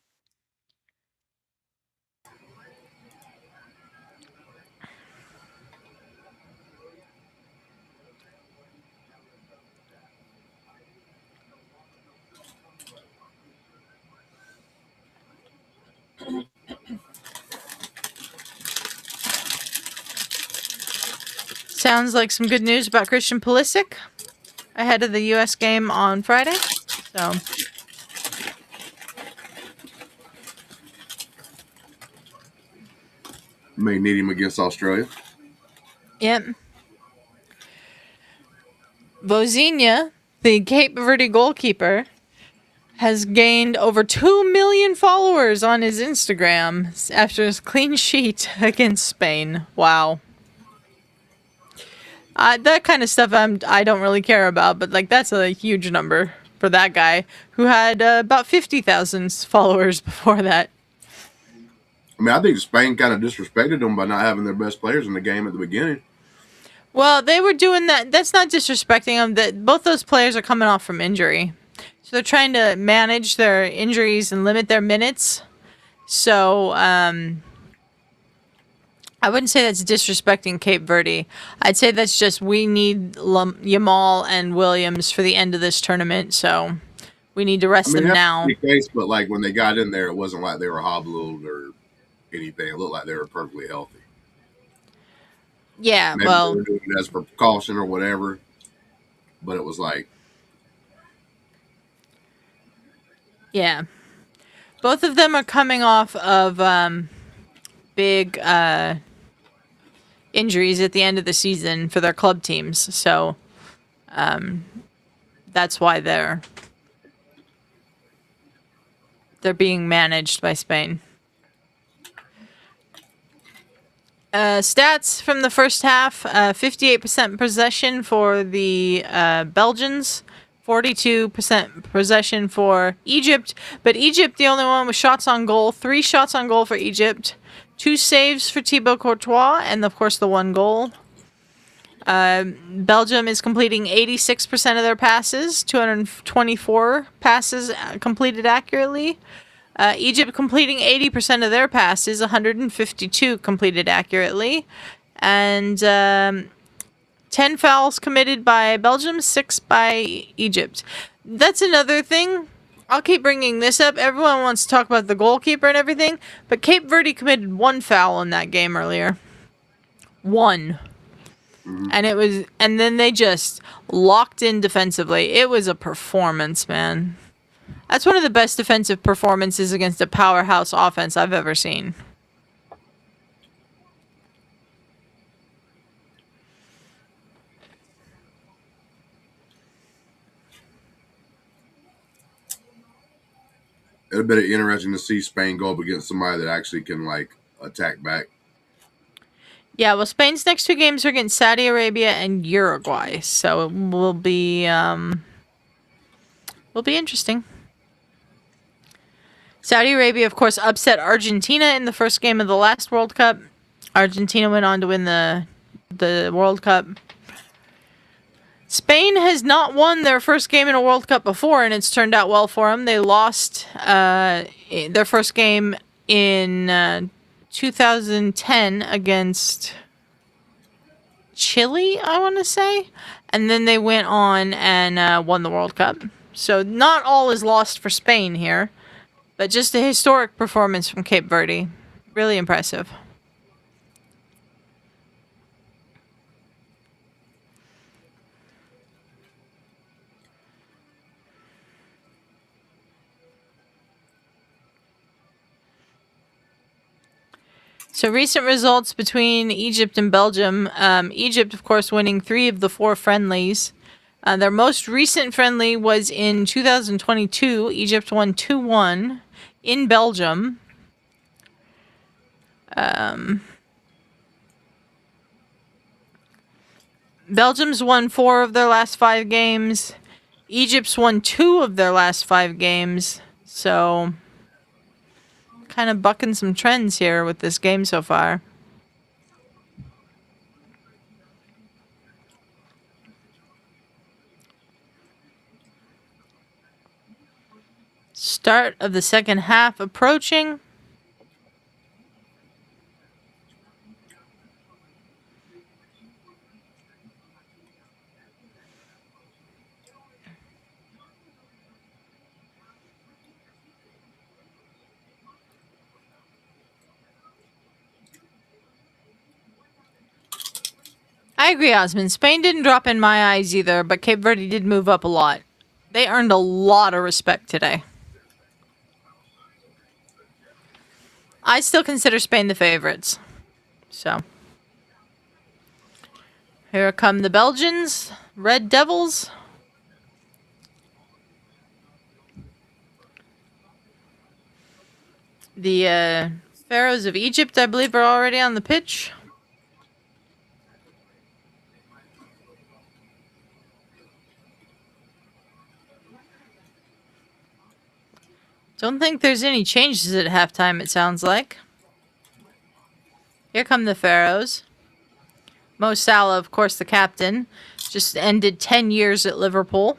Sounds like some good news about Christian Pulisic ahead of the U.S. game on Friday. So, May need him against Australia. yep. Vozinha, the Cape Verde goalkeeper, has gained over 2 million followers on his Instagram after his clean sheet against Spain. Wow. That kind of stuff I don't really care about, but like that's a huge number for that guy who had about 50,000 followers before that. I mean, I think Spain kind of disrespected them by not having their best players in the game at the beginning. Well, they were doing that. That's not disrespecting them. That both those players are coming off from injury, so they're trying to manage their injuries and limit their minutes. So, I wouldn't say that's disrespecting Cape Verde. I'd say that's just we need Yamal and Williams for the end of this tournament, so we need to rest them now. That's the case, but like when they got in there, it wasn't like they were hobbled or anything. It looked like they were perfectly healthy. Yeah, Maybe well, they were doing it as precaution or whatever, but it was like, yeah. Both of them are coming off of big injuries at the end of the season for their club teams, so that's why they're being managed by Spain. Stats from the first half: 58% possession for the Belgians, 42% possession for Egypt. But Egypt, the only one with shots on goal. 3 shots on goal for Egypt. 2 saves for Thibaut Courtois, and of course the 1 goal. Belgium is completing 86% of their passes, 224 passes completed accurately. Egypt completing 80% of their passes, 152 completed accurately. And 10 fouls committed by Belgium, 6 by Egypt. That's another thing. I'll keep bringing this up. Everyone wants to talk about the goalkeeper and everything, but Cape Verde committed 1 foul in that game earlier. 1. And then they just locked in defensively. It was a performance, man. That's one of the best defensive performances against a powerhouse offense I've ever seen. It'd be interesting to see Spain go up against somebody that actually can like attack back. Yeah, well, Spain's next two games are against Saudi Arabia and Uruguay, so it will be interesting. Saudi Arabia, of course, upset Argentina in the first game of the last World Cup. Argentina went on to win the World Cup. Spain has not won their first game in a World Cup before, and it's turned out well for them. They lost their first game in 2010 against Chile, I want to say. And then they went on and won the World Cup. So not all is lost for Spain here, but just a historic performance from Cape Verde. Really impressive. So recent results between Egypt and Belgium. Egypt, of course, winning 3 of the 4 friendlies. Their most recent friendly was in 2022. Egypt won 2-1 in Belgium. Belgium's won 4 of their last 5 games. Egypt's won 2 of their last 5 games. So kind of bucking some trends here with this game so far. Start of the second half approaching. I agree, Osmond. Spain didn't drop in my eyes either, but Cape Verde did move up a lot. They earned a lot of respect today. I still consider Spain the favorites. So, here come the Belgians, Red Devils. The Pharaohs of Egypt, I believe, are already on the pitch. Don't think there's any changes at halftime, it sounds like. Here come the Pharaohs. Mo Salah, of course, the captain, just ended 10 years at Liverpool.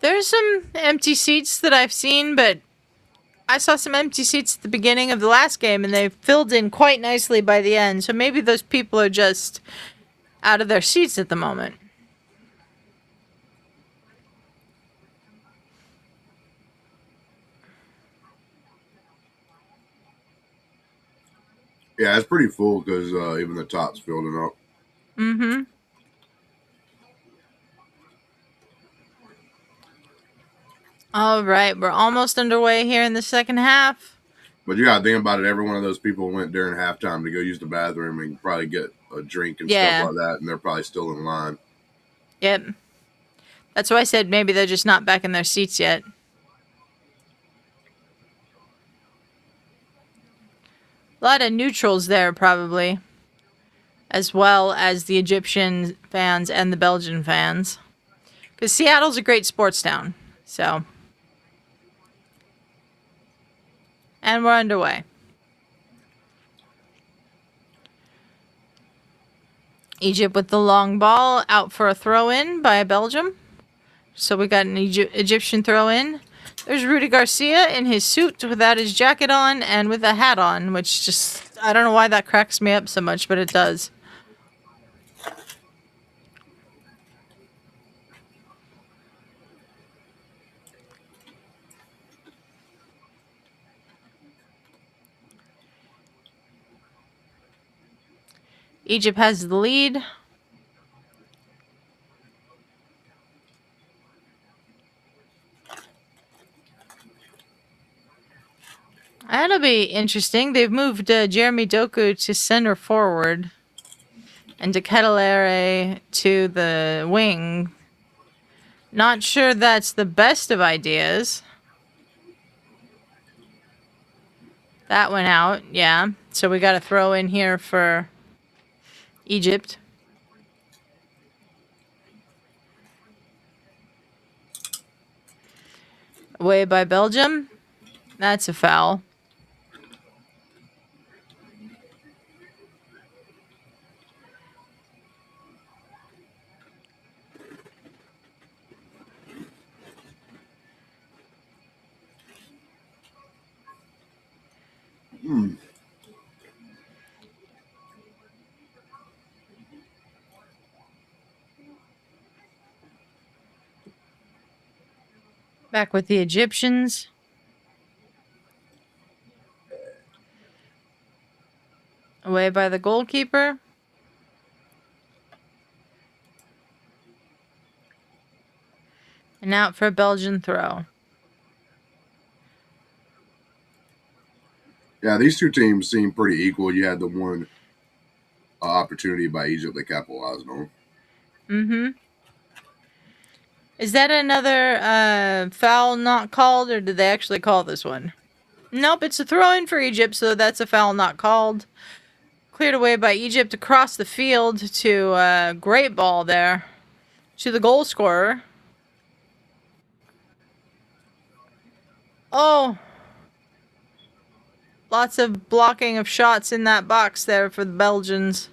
There's some empty seats that I've seen, but I saw some empty seats at the beginning of the last game, and they filled in quite nicely by the end. So maybe those people are just out of their seats at the moment. Yeah, it's pretty full because even the top's filling up. Mm-hmm. All right, we're almost underway here in the second half. But you got to think about it. Every one of those people went during halftime to go use the bathroom and probably get a drink and stuff like that, and they're probably still in line. Yep. That's why I said maybe they're just not back in their seats yet. A lot of neutrals there, probably. As well as the Egyptian fans and the Belgian fans. Because Seattle's a great sports town. So. And we're underway. Egypt with the long ball, out for a throw-in by Belgium. So we got an Egyptian throw-in. There's Rudy Garcia in his suit without his jacket on and with a hat on, which just, I don't know why that cracks me up so much, but it does. Egypt has the lead. That'll be interesting. They've moved Jeremy Doku to center forward and Ketelere to the wing. Not sure that's the best of ideas. That went out, yeah. So we got to throw in here for Egypt. Away by Belgium. That's a foul. Back with the Egyptians. Away by the goalkeeper. And out for a Belgian throw. Yeah, these two teams seem pretty equal. You had the one opportunity by Egypt that capitalized on. Mm-hmm. Is that another foul not called, or did they actually call this one? Nope, it's a throw-in for Egypt, so that's a foul not called. Cleared away by Egypt across the field to a great ball there to the goal scorer. Oh! Lots of blocking of shots in that box there for the Belgians.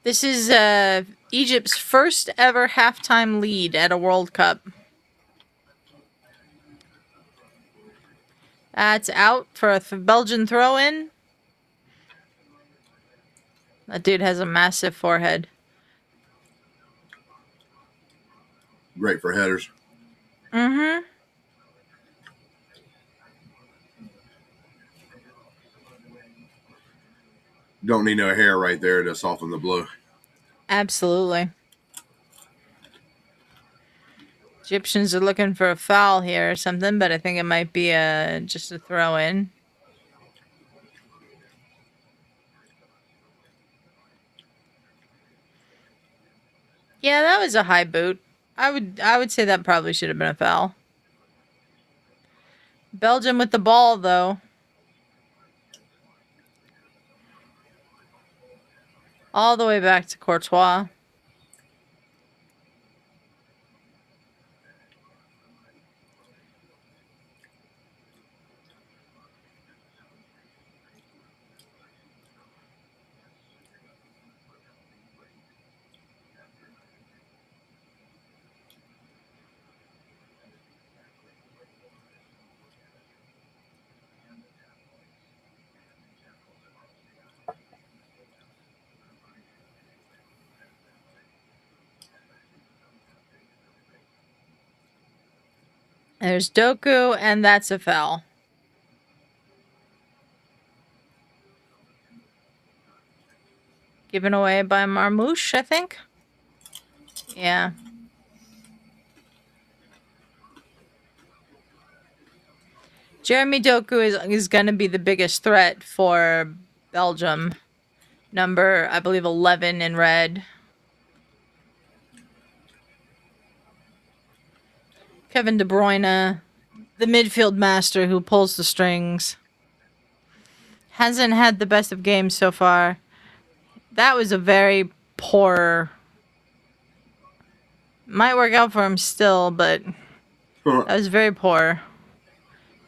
This is Egypt's first ever halftime lead at a World Cup. That's out for a Belgian throw-in. That dude has a massive forehead. Great for headers. Mm-hmm. Don't need no hair right there to soften the blow. Absolutely. Egyptians are looking for a foul here or something, but I think it might be just a throw-in. Yeah, that was a high boot. I would say that probably should have been a foul. Belgium with the ball, though. All the way back to Courtois. There's Doku, and that's a foul. Given away by Marmoush, I think. Yeah. Jeremy Doku is going to be the biggest threat for Belgium. Number, I believe, 11 in red. Kevin De Bruyne, the midfield master who pulls the strings. Hasn't had the best of games so far. That was a very poor... Might work out for him still, but that was very poor.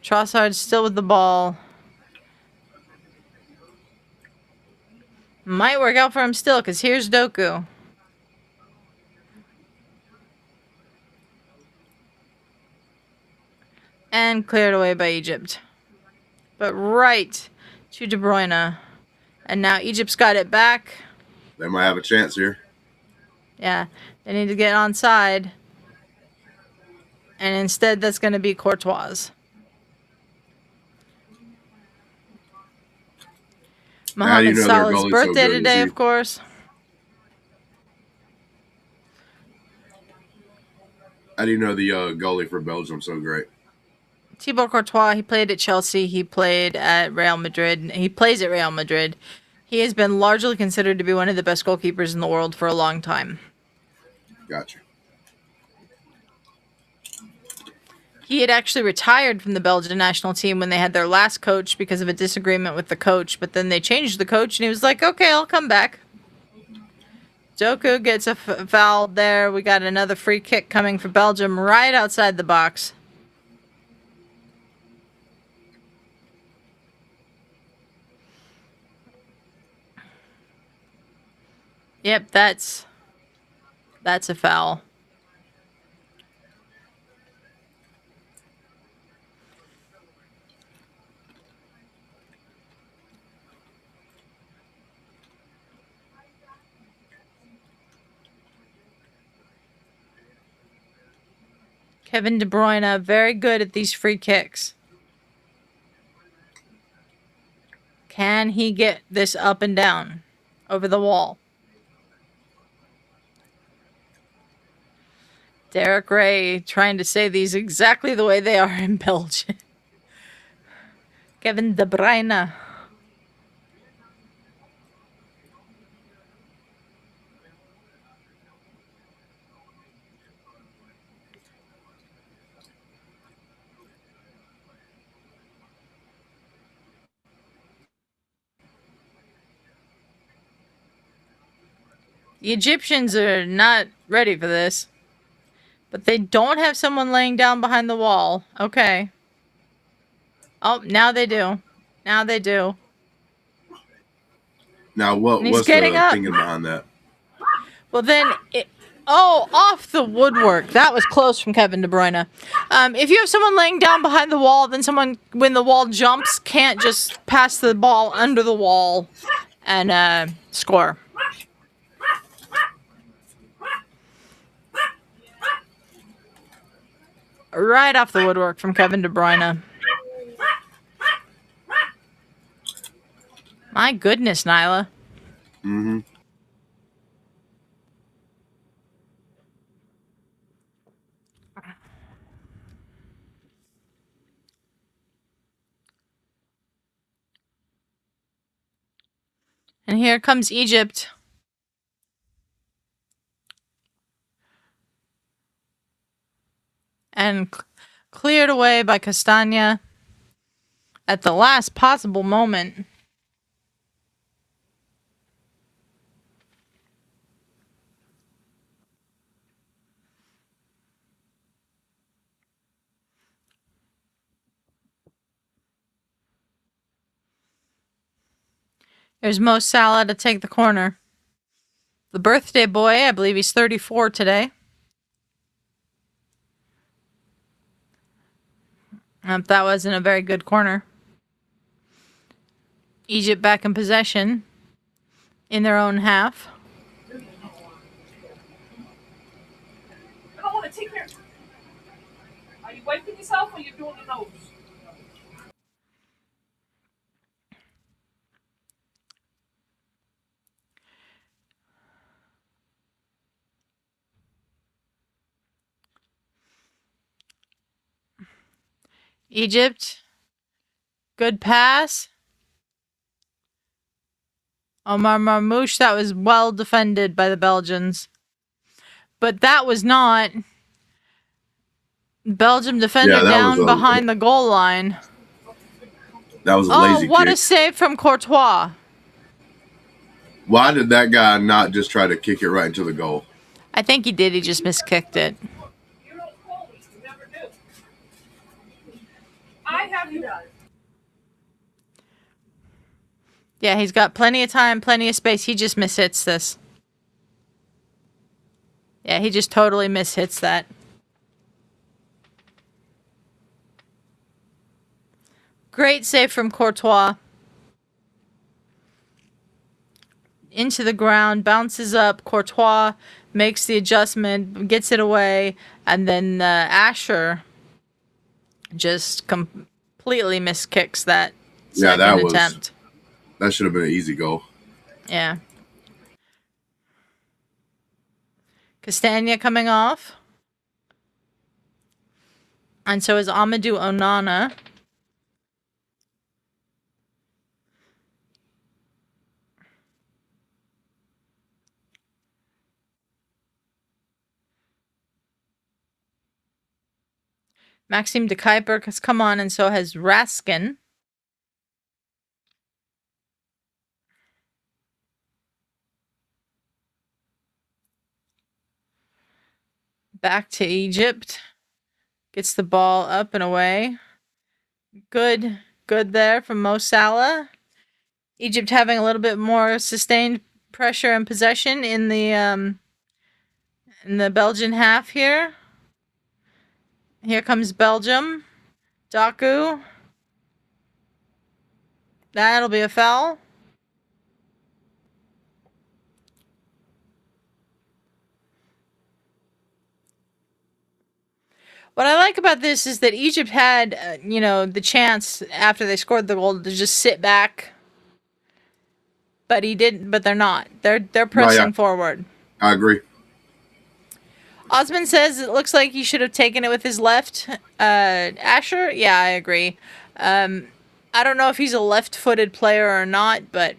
Trossard's still with the ball. Might work out for him still, because here's Doku. And cleared away by Egypt. But right to De Bruyne. And now Egypt's got it back. They might have a chance here. Yeah, they need to get onside. And instead, that's going to be Courtois. How do you Mohamed know their Salah's goalie's so birthday good? today, of course. How do you know the goalie for Belgium so great? Thibaut Courtois, he played at Chelsea. He played at Real Madrid. He plays at Real Madrid. He has been largely considered to be one of the best goalkeepers in the world for a long time. Gotcha. He had actually retired from the Belgian national team when they had their last coach because of a disagreement with the coach, but then they changed the coach and he was like, okay, I'll come back. Doku gets a foul there. We got another free kick coming for Belgium right outside the box. Yep, that's a foul. Kevin De Bruyne, very good at these free kicks. Can he get this up and down over the wall? Derek Ray trying to say these exactly the way they are in Belgium. Kevin De Bruyne. The Egyptians are not ready for this. But they don't have someone laying down behind the wall. Okay. Oh, now they do. Now they do. Now, what's the thinking behind that? Well, then... off the woodwork. That was close from Kevin De Bruyne. If you have someone laying down behind the wall, then someone, when the wall jumps, can't just pass the ball under the wall and score. Right off the woodwork from Kevin De Bruyne. My goodness, Nyla. Mm-hmm. And here comes Egypt. And cleared away by Castagna at the last possible moment. There's Mo Salah to take the corner. The birthday boy, I believe he's 34 today. That wasn't a very good corner. Egypt back in possession in their own half. I don't want to take care. Are you wiping yourself or you doing the nose? Egypt. Good pass. Omar Marmoush, that was well defended by the Belgians. But that was not. Belgium defender down behind the goal line. That was a lazy kick. Oh, what a save from Courtois. Why did that guy not just try to kick it right into the goal? I think he did. He just miskicked it. You don't call me. You never do. I have you done. Yeah, he's got plenty of time, plenty of space. He just mishits this. Yeah, he just totally mishits that. Great save from Courtois. Into the ground, bounces up. Courtois makes the adjustment, gets it away, and then Asher just completely miskicks that Yeah, second attempt. that should have been an easy goal. Yeah. Castagna coming off. And so is Amadou Onana. Maxime de Kuiper has come on, and so has Raskin. Back to Egypt. Gets the ball up and away. Good there from Mo Salah. Egypt having a little bit more sustained pressure and possession in the Belgian half here. Here comes Belgium. Doku. That'll be a foul. What I like about this is that Egypt had, the chance after they scored the goal to just sit back. But he didn't. But they're not. They're pressing forward. I agree. Osman says it looks like he should have taken it with his left. Asher, yeah, I agree. I don't know if he's a left-footed player or not, but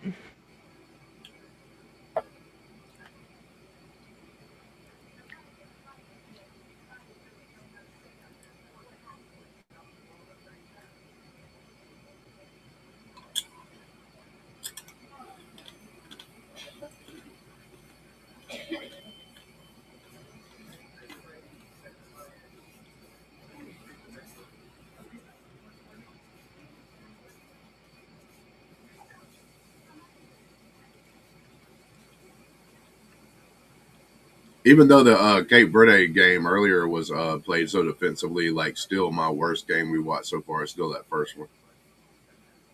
Even though the Cape Verde game earlier was played so defensively, like still my worst game we watched so far is still that first one.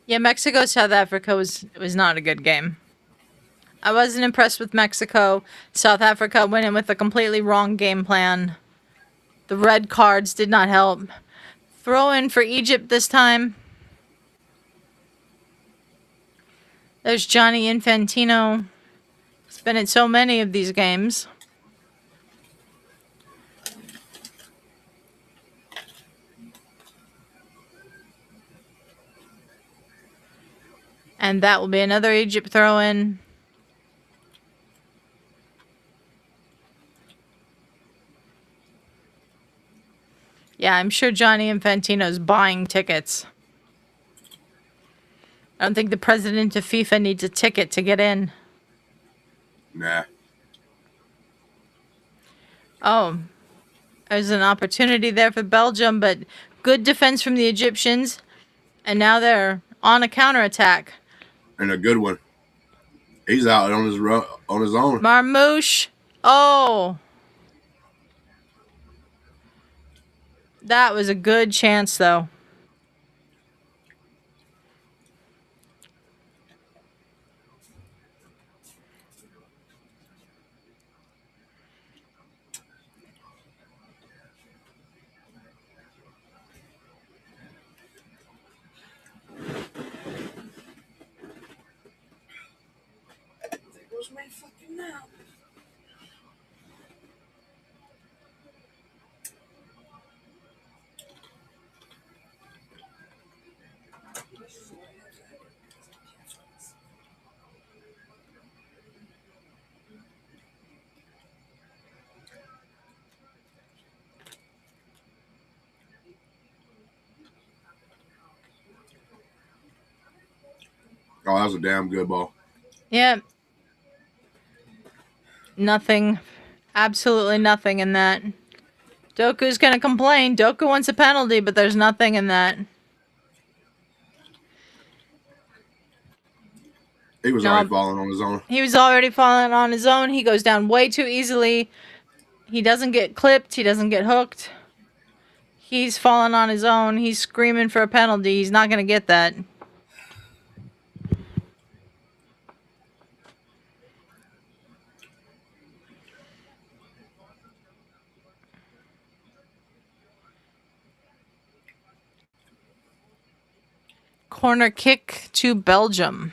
yeah, Mexico-South Africa was not a good game. I wasn't impressed with Mexico. South Africa went in with a completely wrong game plan. The red cards did not help. Throw in for Egypt this time. There's Johnny Infantino. He's been in so many of these games. And that will be another Egypt throw-in. Yeah, I'm sure Johnny Infantino's buying tickets. I don't think the president of FIFA needs a ticket to get in. Nah. Oh, there's an opportunity there for Belgium, but good defense from the Egyptians. And now they're on a counterattack. And a good one. He's out on his own. Marmoush. Oh. That was a good chance, though. Oh, that was a damn good ball. Yep. Nothing. Absolutely nothing in that. Doku's going to complain. Doku wants a penalty, but there's nothing in that. He was already falling on his own. He was already falling on his own. He goes down way too easily. He doesn't get clipped. He doesn't get hooked. He's falling on his own. He's screaming for a penalty. He's not going to get that. corner kick to Belgium.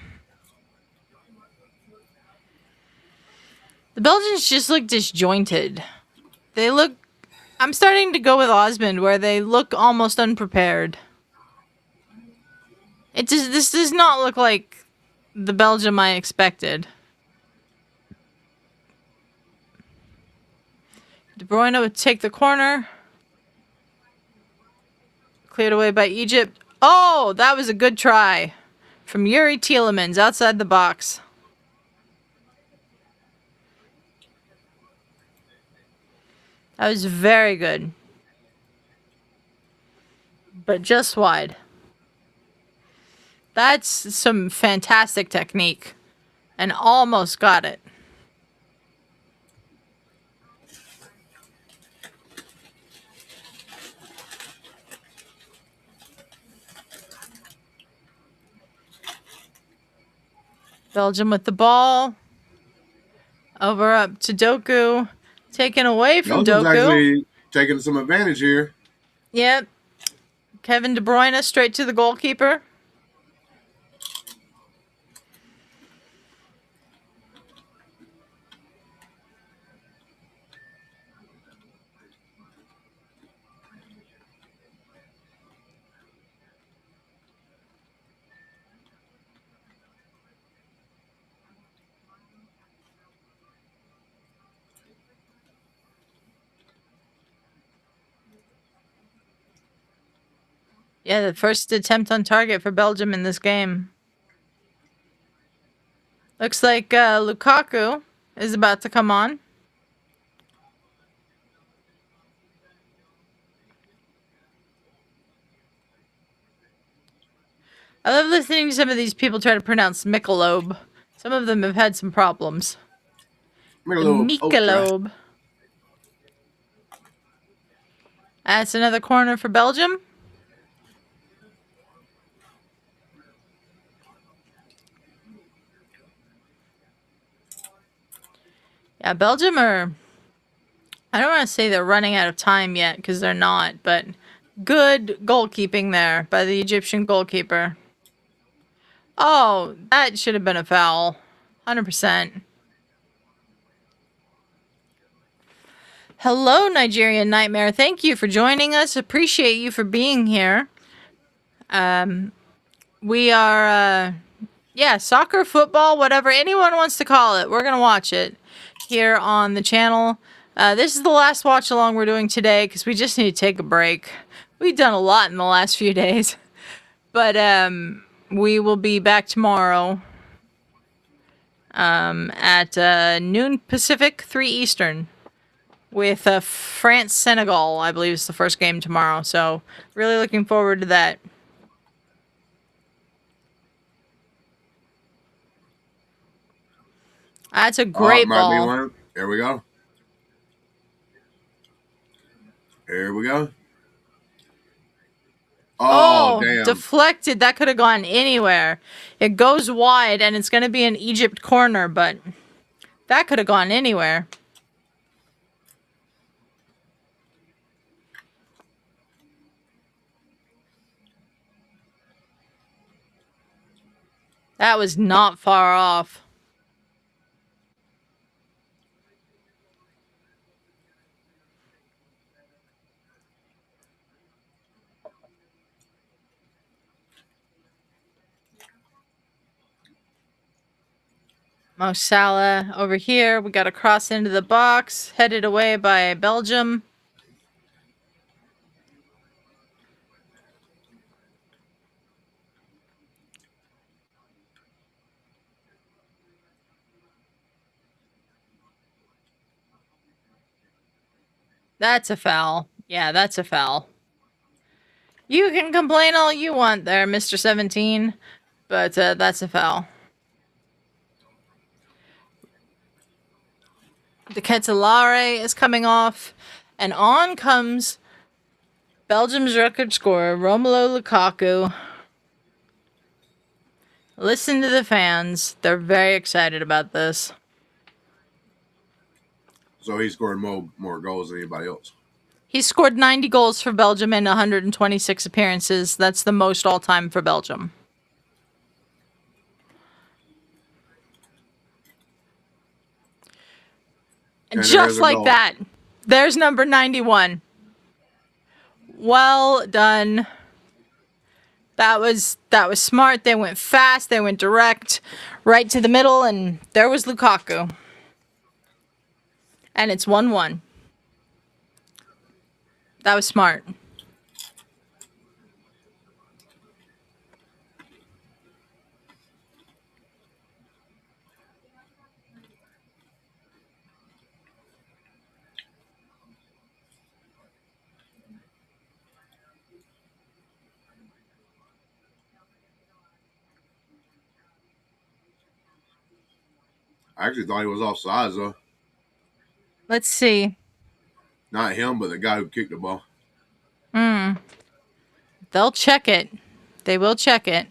The Belgians just look disjointed. I'm starting to go with Osmond, where they look almost unprepared. This does not look like the Belgium I expected. De Bruyne would take the corner. Cleared away by Egypt. Oh, that was a good try from Yuri Tielemans outside the box. That was very good. But just wide. That's some fantastic technique. And almost got it. Belgium with the ball. Over up to Doku. Taken away from Belgium's Doku. actually taking some advantage here. Yep. Kevin De Bruyne straight to the goalkeeper. Yeah, the first attempt on target for Belgium in this game. Looks like Lukaku is about to come on. I love listening to some of these people try to pronounce Michelob. Some of them have had some problems. Michelob. That's another corner for Belgium. Yeah, Belgium are... I don't want to say they're running out of time yet, because they're not, but good goalkeeping there by the Egyptian goalkeeper. Oh, that should have been a foul. 100%. Hello, Nigerian Nightmare. Thank you for joining us. Appreciate you for being here. We are, soccer, football, whatever anyone wants to call it. We're going to watch it here on the channel. This is the last watch along we're doing today because we just need to take a break. We've done a lot in the last few days. But we will be back tomorrow at noon Pacific, 3 Eastern. With France-Senegal, I believe is the first game tomorrow. So, really looking forward to that. That's a great ball. One. Here we go. Here we go. Oh, damn. Deflected. That could have gone anywhere. It goes wide, and it's going to be an Egypt corner, but that could have gone anywhere. That was not far off. Mo Salah over here. We got a cross into the box. Headed away by Belgium. That's a foul. Yeah, that's a foul. You can complain all you want there, Mr. 17, but that's a foul. The Ketelare is coming off, and on comes Belgium's record scorer, Romelu Lukaku. Listen to the fans. They're very excited about this. So he scored more goals than anybody else. He scored 90 goals for Belgium in 126 appearances. That's the most all-time for Belgium. And there is Just a like goal. that. There's number 91. Well done. That was smart. They went fast. They went direct, right to the middle, and there was Lukaku. And it's 1-1. That was smart. I actually thought he was offsides though. Let's see. Not him, but the guy who kicked the ball. They'll check it. They will check it.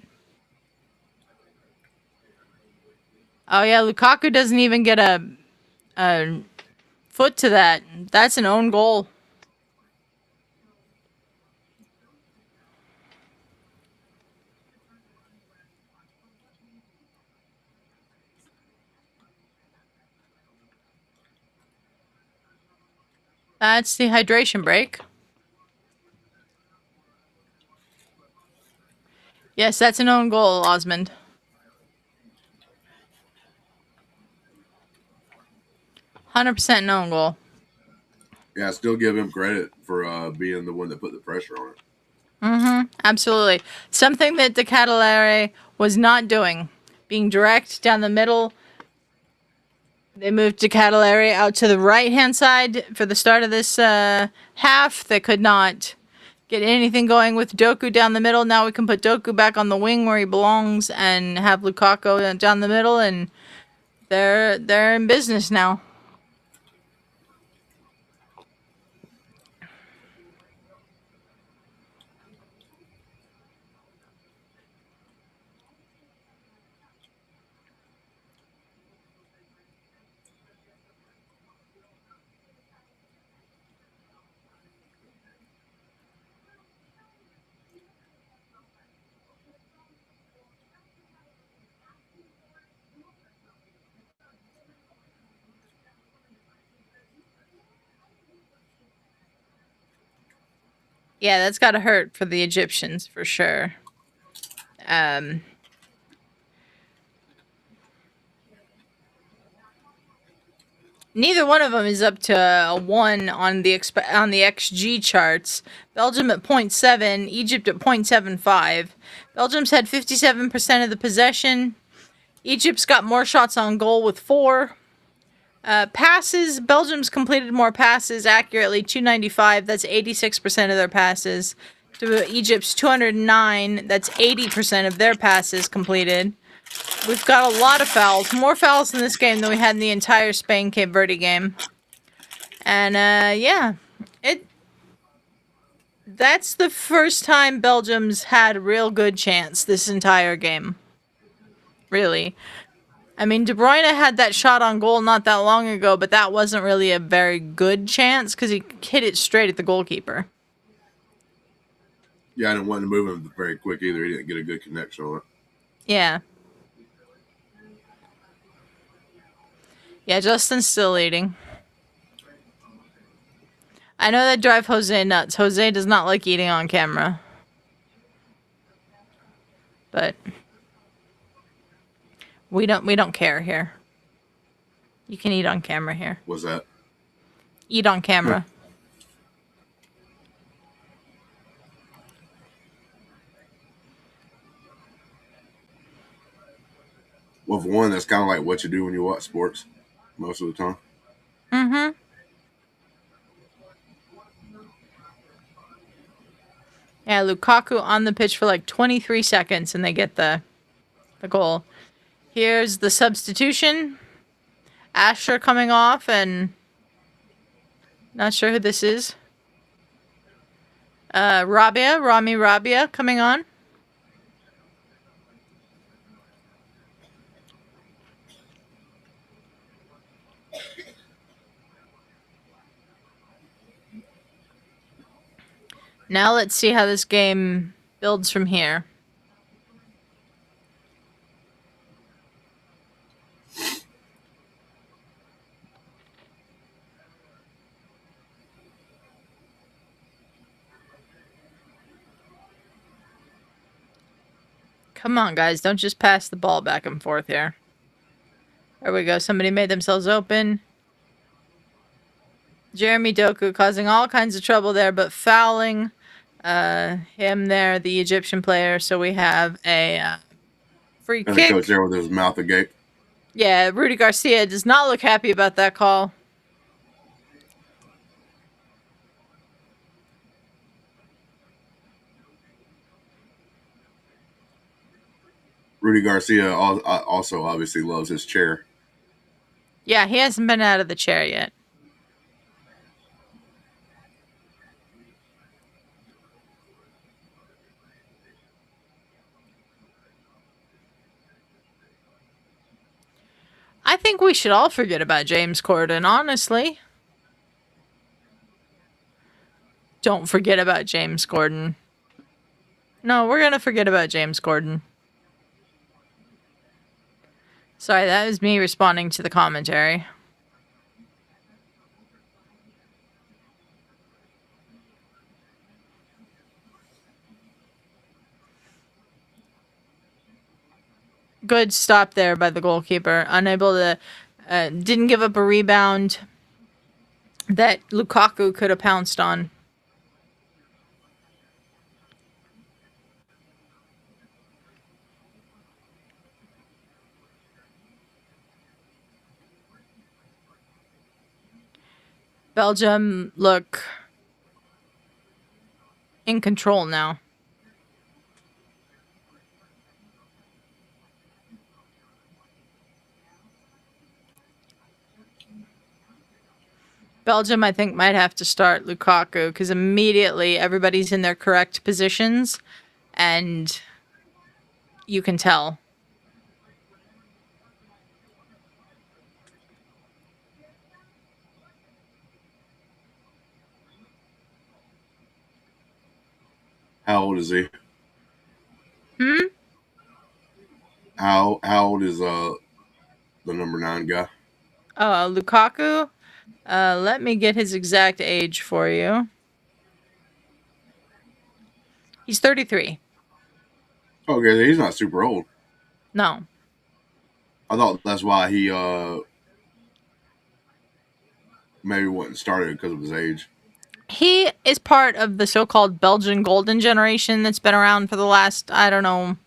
Oh yeah, Lukaku doesn't even get a foot to that. That's an own goal. That's the hydration break. Yes, that's an own goal, Osmond. 100% an own goal. Yeah, I still give him credit for being the one that put the pressure on it. Absolutely. Something that De Catalere was not doing. Being direct down the middle. They moved De Catalere out to the right-hand side for the start of this half. They could not get anything going with Doku down the middle. Now we can put Doku back on the wing where he belongs and have Lukaku down the middle, and they're in business now. Yeah, that's got to hurt for the Egyptians for sure. Neither one of them is up to a 1 on the XG charts. Belgium at 0.7, Egypt at 0.75. Belgium's had 57% of the possession. Egypt's got more shots on goal with 4. Passes, Belgium's completed more passes accurately, 295. That's 86% of their passes. To Egypt's 209. That's 80% of their passes completed. We've got a lot of fouls. More fouls in this game than we had in the entire Spain-Cape Verde game. And, yeah. That's the first time Belgium's had a real good chance this entire game. Really. I mean, De Bruyne had that shot on goal not that long ago, but that wasn't really a very good chance because he hit it straight at the goalkeeper. Yeah, I didn't want to move him very quick either. He didn't get a good connection on it. Yeah. Yeah, Justin's still leading. I know that drive Jose nuts. Jose does not like eating on camera. But we don't care here. You can eat on camera here. What's that? Eat on camera. Well, for one, that's kind of like what you do when you watch sports most of the time. Mm-hmm. Yeah, Lukaku on the pitch for like 23 seconds and they get the goal. Here's the substitution. Asher coming off and not sure who this is. Rami Rabia coming on. Now let's see how this game builds from here. Come on, guys. Don't just pass the ball back and forth here. There we go. Somebody made themselves open. Jeremy Doku causing all kinds of trouble there, but fouling him there, the Egyptian player. So we have a free And the kick. coach there with his mouth agape. Yeah, Rudy Garcia does not look happy about that call. Rudy Garcia also obviously loves his chair. Yeah, he hasn't been out of the chair yet. I think we should all forget about James Corden, honestly. Don't forget about James Corden. No, we're going to forget about James Corden. Sorry, that was me responding to the commentary. Good stop there by the goalkeeper. Unable to... didn't give up a rebound that Lukaku could have pounced on. Belgium look in control now. Belgium, I think, might have to start Lukaku because immediately everybody's in their correct positions and you can tell. How old is he? Hmm? How old is the number 9 guy? Oh, Lukaku? Let me get his exact age for you. He's 33. Okay, he's not super old. No. I thought that's why he maybe wasn't started because of his age. He is part of the so-called Belgian golden generation that's been around for the last, I don't know,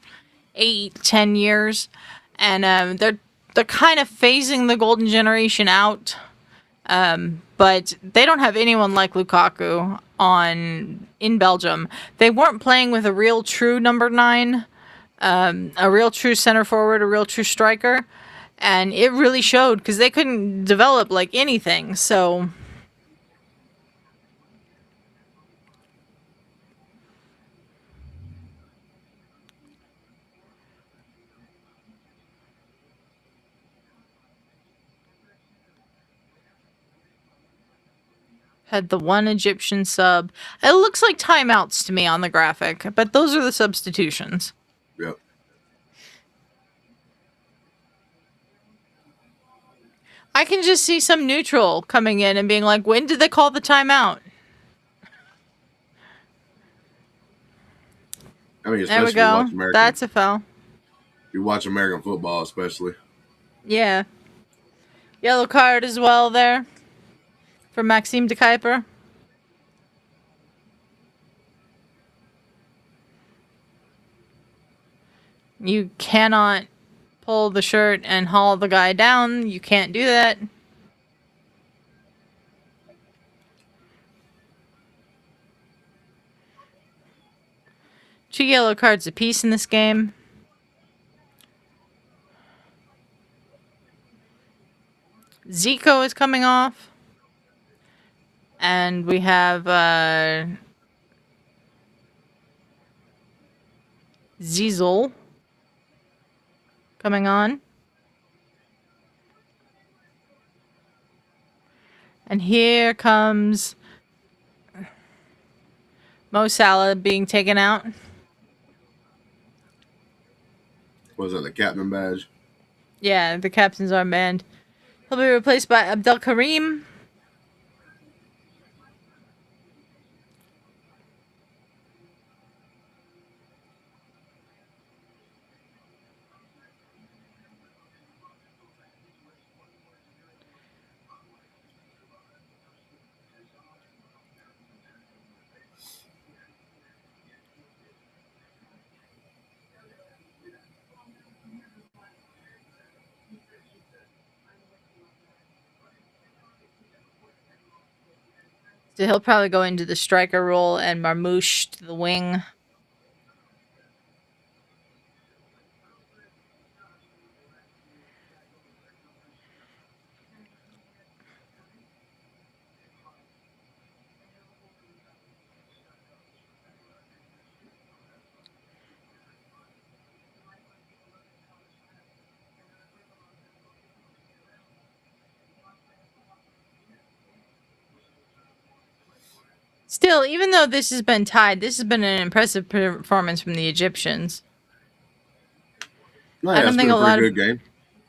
8-10 years. And they're kind of phasing the golden generation out. But they don't have anyone like Lukaku in Belgium. They weren't playing with a real true number 9, a real true center forward, a real true striker. And it really showed because they couldn't develop like anything. So... had the one Egyptian sub. It looks like timeouts to me on the graphic, but those are the substitutions. Yep. I can just see some neutral coming in and being like, when did they call the timeout? I mean, There we especially if you go. watch American. That's a foul. You watch American football, especially. Yeah. Yellow card as well there for Maxime de Kuiper. You cannot pull the shirt and haul the guy down. You can't do that. Two yellow cards apiece in this game. Zico is coming off. And we have Zizel coming on. And here comes Mo Salah being taken out. Was that the captain badge? Yeah, the captain's armband. He'll be replaced by Abdel Karim. So he'll probably go into the striker role and Marmoush to the wing. Still, even though this has been tied, this has been an impressive performance from the Egyptians. No, yeah, don't it's think been a a lot pretty of- good game.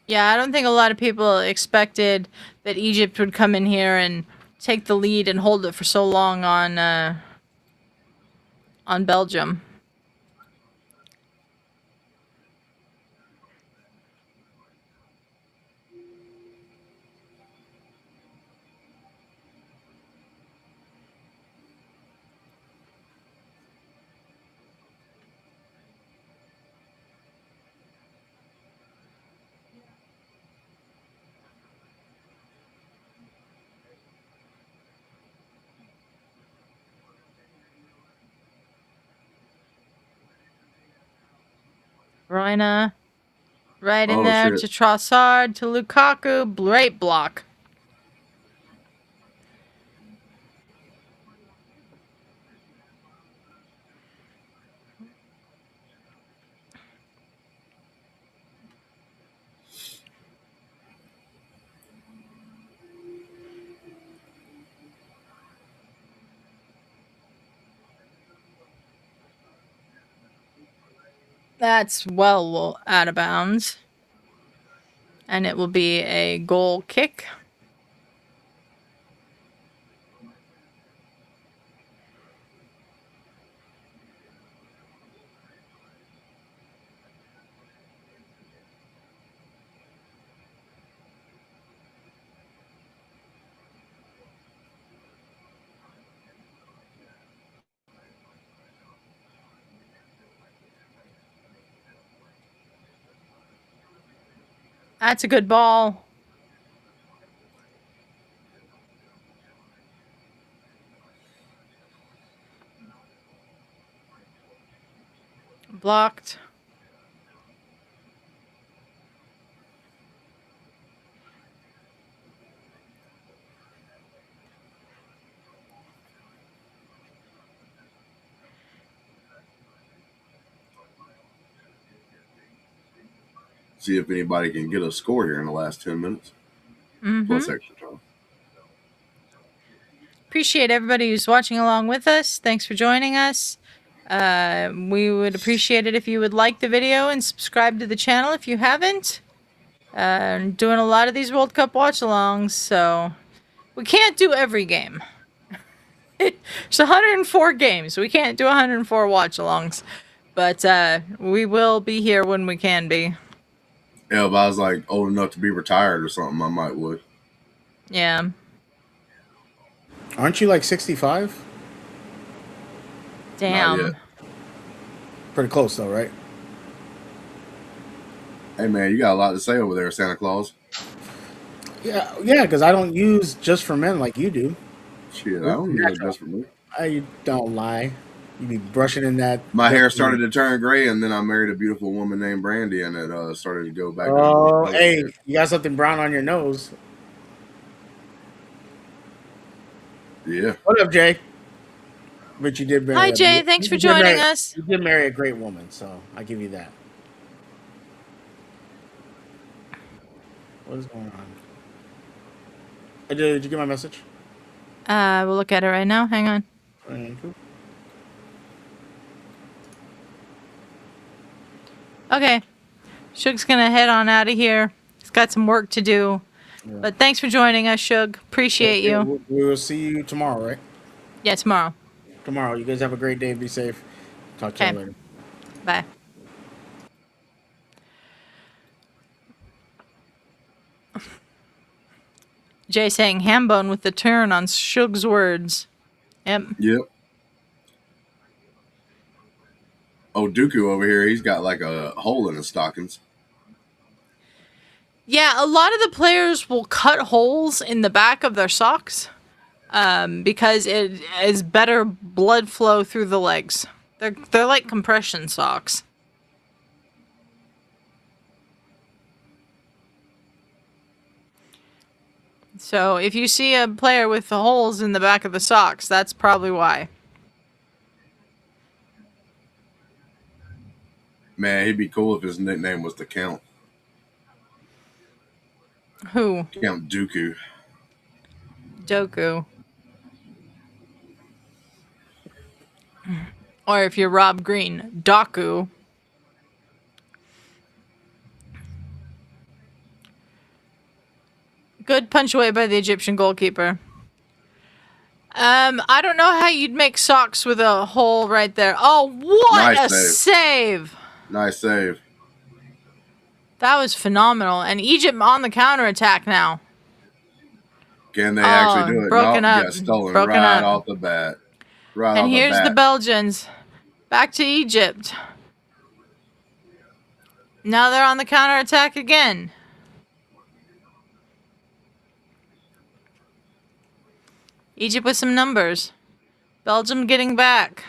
Yeah, I don't think a lot of people expected that Egypt would come in here and take the lead and hold it for so long on Belgium. Bruyne, right in Oh, there shit. to Trossard, to Lukaku, great block. That's well out of bounds. And it will be a goal kick. That's a good ball. Blocked. See if anybody can get a score here in the last 10 minutes. Plus extra time. Appreciate everybody who's watching along with us. Thanks for joining us. We would appreciate it if you would like the video and subscribe to the channel if you haven't. I'm doing a lot of these World Cup watch-alongs, so we can't do every game. It's 104 games. So we can't do 104 watch-alongs. But we will be here when we can be. Yeah, if I was like old enough to be retired or something, I might would. Yeah. Aren't you like 65? Damn. Not yet. Pretty close though, right? Hey, man, you got a lot to say over there, Santa Claus. Yeah, because I don't use just for men like you do. Shit, I don't use it just for me. You don't lie. You be brushing in that. My hair started to turn gray, and then I married a beautiful woman named Brandy, and it started to go back. Oh, hey, you got something brown on your nose. Yeah. What up, Jay? But you did marry. Hi, Jay. Thanks for joining us. You did marry a great woman, so I give you that. What is going on? Did you get my message? We'll look at it right now. Hang on. Thank you. Okay. Shug's gonna head on out of here. He's got some work to do. Yeah. But thanks for joining us, Shug. Appreciate you. We will see you tomorrow, right? Yeah, tomorrow. Tomorrow. You guys have a great day. Be safe. Talk to you later. Bye. Jay saying hambone with the turn on Shug's words. Yep. Yep. Oh, Dooku over here, he's got like a hole in his stockings. Yeah, a lot of the players will cut holes in the back of their socks because it is better blood flow through the legs. They're like compression socks. So if you see a player with the holes in the back of the socks, that's probably why. Man, he'd be cool if his nickname was the Count. Who? Count Dooku. Doku. Or if you're Rob Green, Doku. Good punch away by the Egyptian goalkeeper. I don't know how you'd make socks with a hole right there. Oh, what Nice a save. Nice save. That was phenomenal. And Egypt on the counterattack now. Can they actually do it? Broken up. Yeah, stolen Broken right up. off the bat. Right And off here's the bat. the Belgians. Back to Egypt. Now they're on the counterattack again. Egypt with some numbers. Belgium getting back.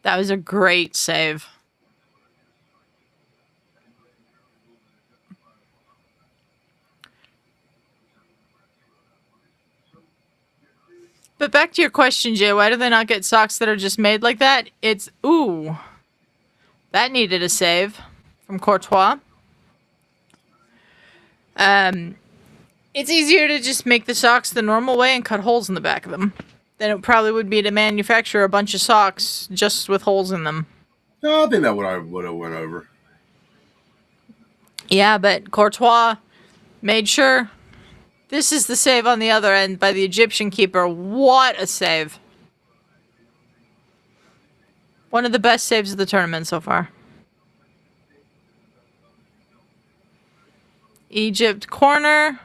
That was a great save. But back to your question, Jay, why do they not get socks that are just made like that? Ooh. That needed a save from Courtois. It's easier to just make the socks the normal way and cut holes in the back of them than it probably would be to manufacture a bunch of socks just with holes in them. No, I think that would have went over. Yeah, but Courtois made sure. This is the save on the other end by the Egyptian keeper. What a save. One of the best saves of the tournament so far. Egypt corner.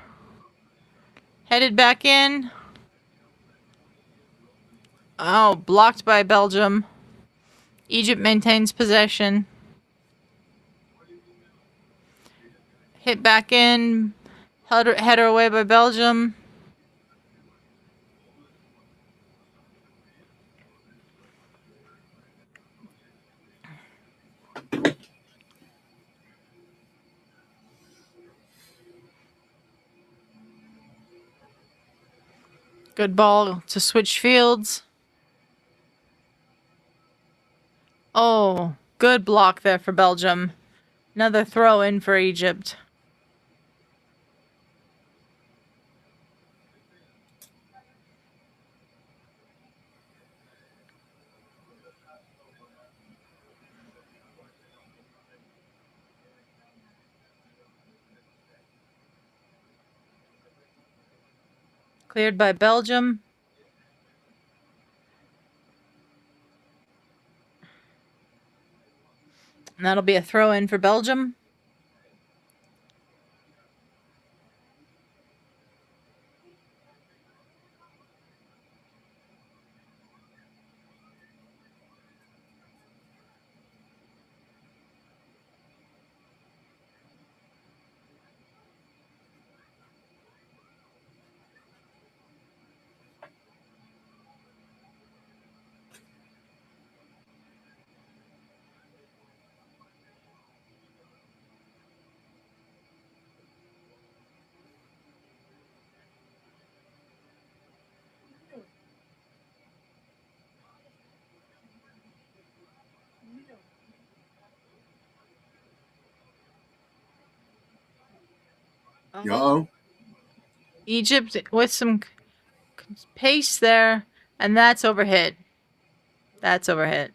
Headed back in. Oh, blocked by Belgium. Egypt maintains possession. Hit back in. Header away by Belgium. Good ball to switch fields. Oh, good block there for Belgium. Another throw in for Egypt. Cleared by Belgium. And that'll be a throw in for Belgium. Uh-oh. Egypt with some pace there, and that's overhit. That's overhit.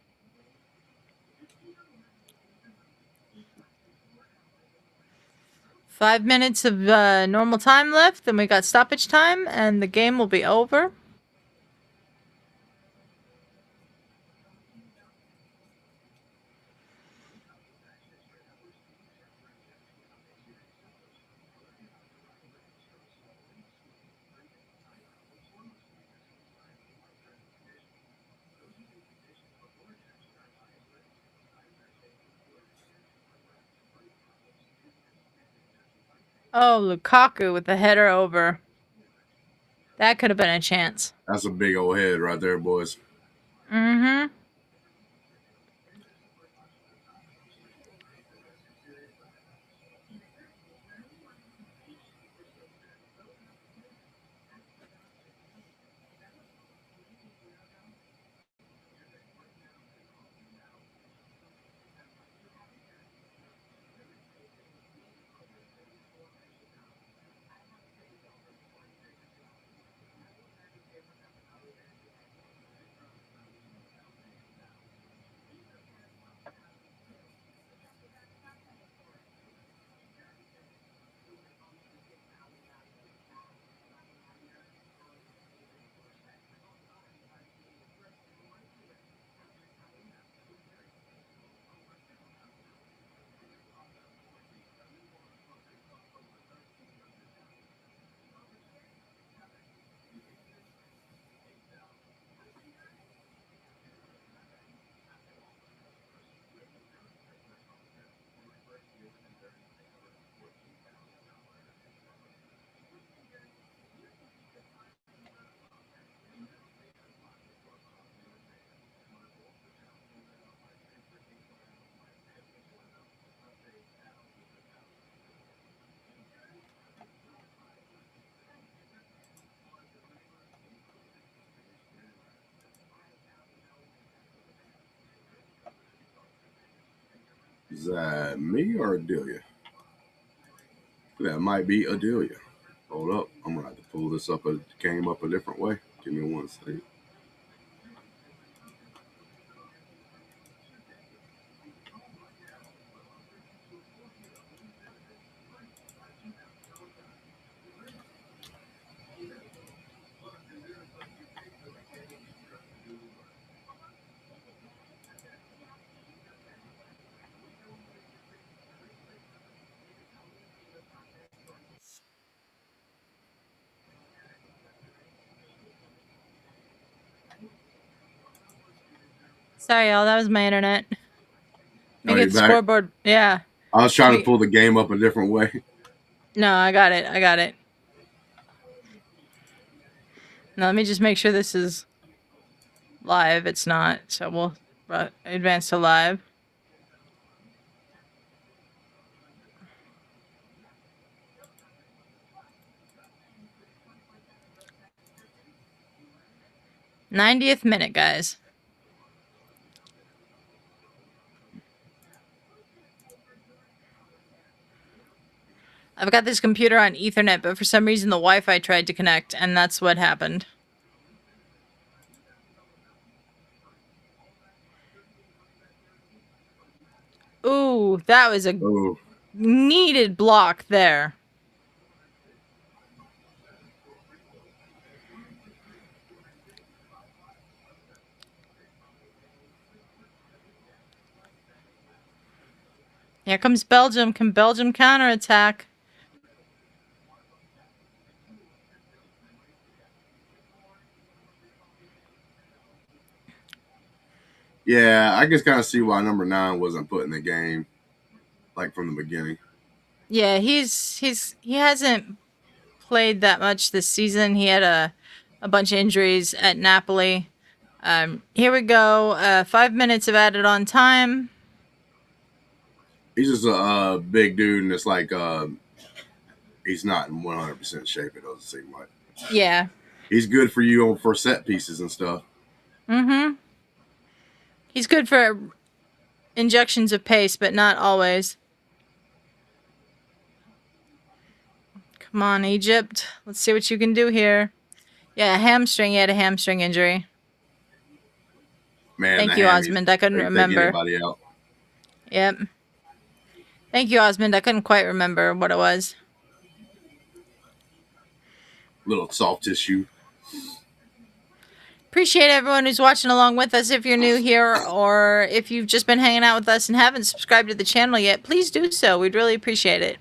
Five minutes of normal time left, then we got stoppage time, and the game will be over. Oh, Lukaku with the header over. That could have been a chance. That's a big old head right there, boys. Mm-hmm. Is that me or Adelia? That might be Adelia. Hold up. I'm going to have to pull this up. It came up a different way. Give me 1 second. Sorry, y'all. That was my internet. Let me Oh, get you the back? scoreboard. Yeah. I was trying to Me- pull the game up a different way. No, I got it. I got it. Now let me just make sure this is live. It's not, so we'll advance to live. '90th minute, guys. I've got this computer on Ethernet, but for some reason the Wi-Fi tried to connect, and that's what happened. Ooh, that was a Oh, needed block there. Here comes Belgium. Can Belgium counterattack? yeah. I can kind of see why number 9 wasn't put in the game like from the beginning. Yeah, he hasn't played that much this season. He had a bunch of injuries at Napoli. Here we go. 5 minutes of added on time. He's just a big dude, and it's like he's not in 100% shape. It doesn't seem like. Yeah. He's good for you for set pieces and stuff. Mm-hmm. He's good for injections of pace, but not always. Come on, Egypt. Let's see what you can do here. Yeah, hamstring. He had a hamstring injury. Man, Thank the you, hammies, Osmond. I couldn't they take remember. anybody out. Yep. Thank you, Osmond. I couldn't quite remember what it was. Little soft tissue. Appreciate everyone who's watching along with us. If you're new here or if you've just been hanging out with us and haven't subscribed to the channel yet, please do so. We'd really appreciate it.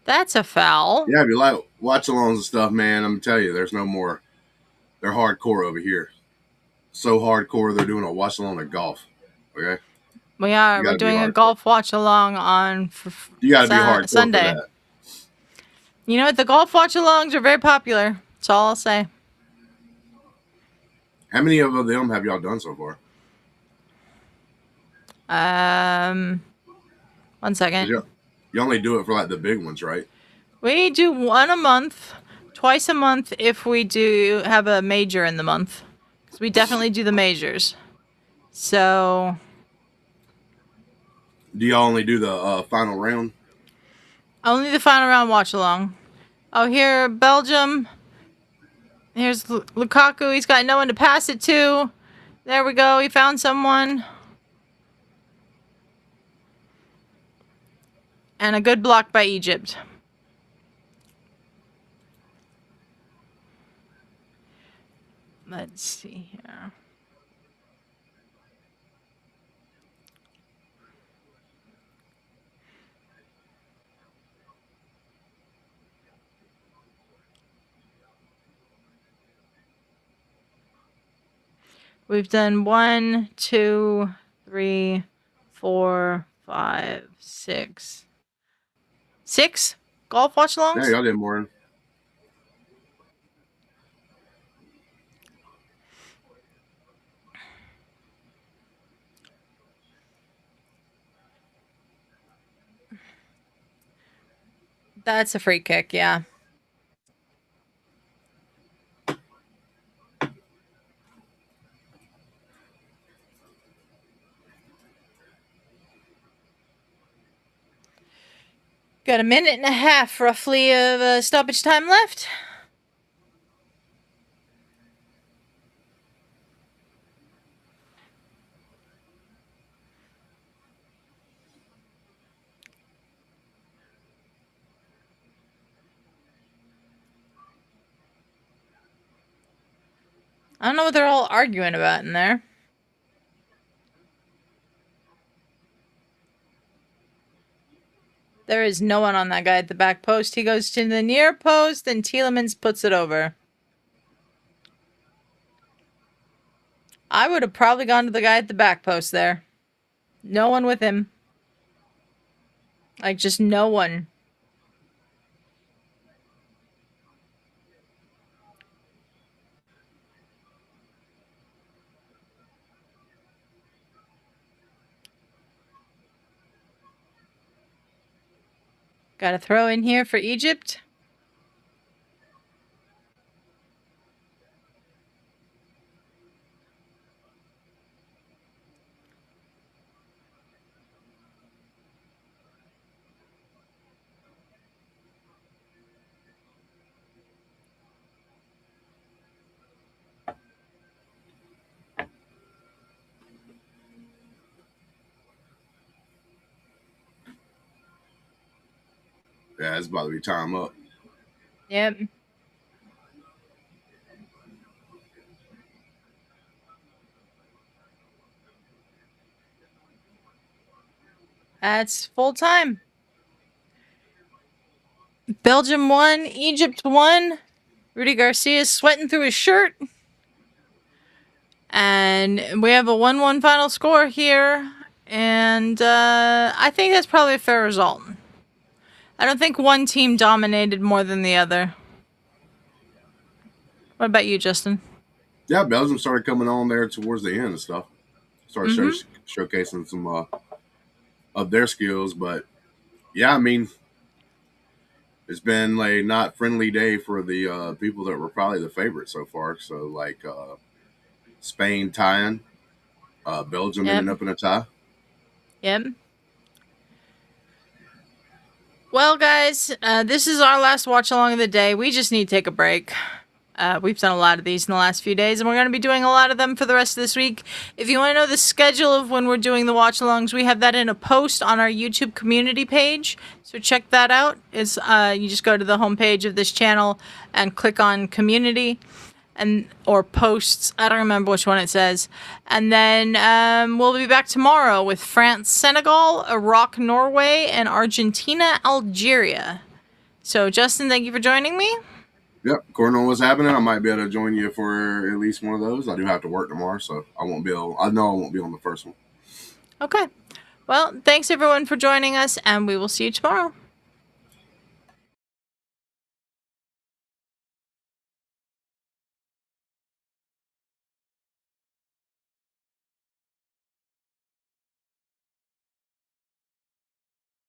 That's a foul. Yeah, if you like watchalongs and stuff, man, I'm telling you, there's no more they're hardcore over here. So hardcore they're doing a watch along of golf. Okay, We are. You We're gotta be doing a hardcore. golf watch along on you got to be hardcore Sunday. for that. You know what? The golf watch alongs are very popular. That's all I'll say. How many of them have y'all done so far? 1 second. You only do it for like the big ones, right? We do one a month, twice a month if we do have a major in the month. Because we definitely do the majors. So, Do y'all only do the final round? only the final round watch along. Oh, here, Belgium. Here's Lukaku. He's got no one to pass it to. There we go. He found someone. And a good block by Egypt. Let's see here. We've done 1, 2, 3, 4, 5, 6. 6 golf watch alongs? Yeah, y'all did more. That's a free kick, yeah. Got a minute and a half, roughly, of stoppage time left. I don't know what they're all arguing about in there. There is no one on that guy at the back post. He goes to the near post, and Tielemans puts it over. I would have probably gone to the guy at the back post there. No one with him. Like, just no one. Got a throw in here for Egypt. Yeah, it's about to be time up. Yep. That's full time. Belgium won. Egypt won. Rudy Garcia's sweating through his shirt. And we have a 1-1 final score here. And I think that's probably a fair result. I don't think one team dominated more than the other. What about you, Justin? Yeah, Belgium started coming on there towards the end and stuff. Started showcasing some of their skills. But, yeah, I mean, it's been a not friendly day for the people that were probably the favorites so far. So, like, Spain tying, Belgium ending up in a tie. Yep. Well, guys, this is our last watch along of the day. We just need to take a break. We've done a lot of these in the last few days, and we're going to be doing a lot of them for the rest of this week. If you want to know the schedule of when we're doing the watch alongs, we have that in a post on our YouTube community page. So check that out. It's you just go to the homepage of this channel and click on community or posts. I don't remember which one it says. And then we'll be back tomorrow with France, Senegal, Iraq, Norway, and Argentina, Algeria. So, Justin, thank you for joining me. Yep, according to what's happening, I might be able to join you for at least one of those. I do have to work tomorrow, so I won't be able. I know I won't be on the first one. Okay. Well, thanks everyone for joining us, and we will see you tomorrow.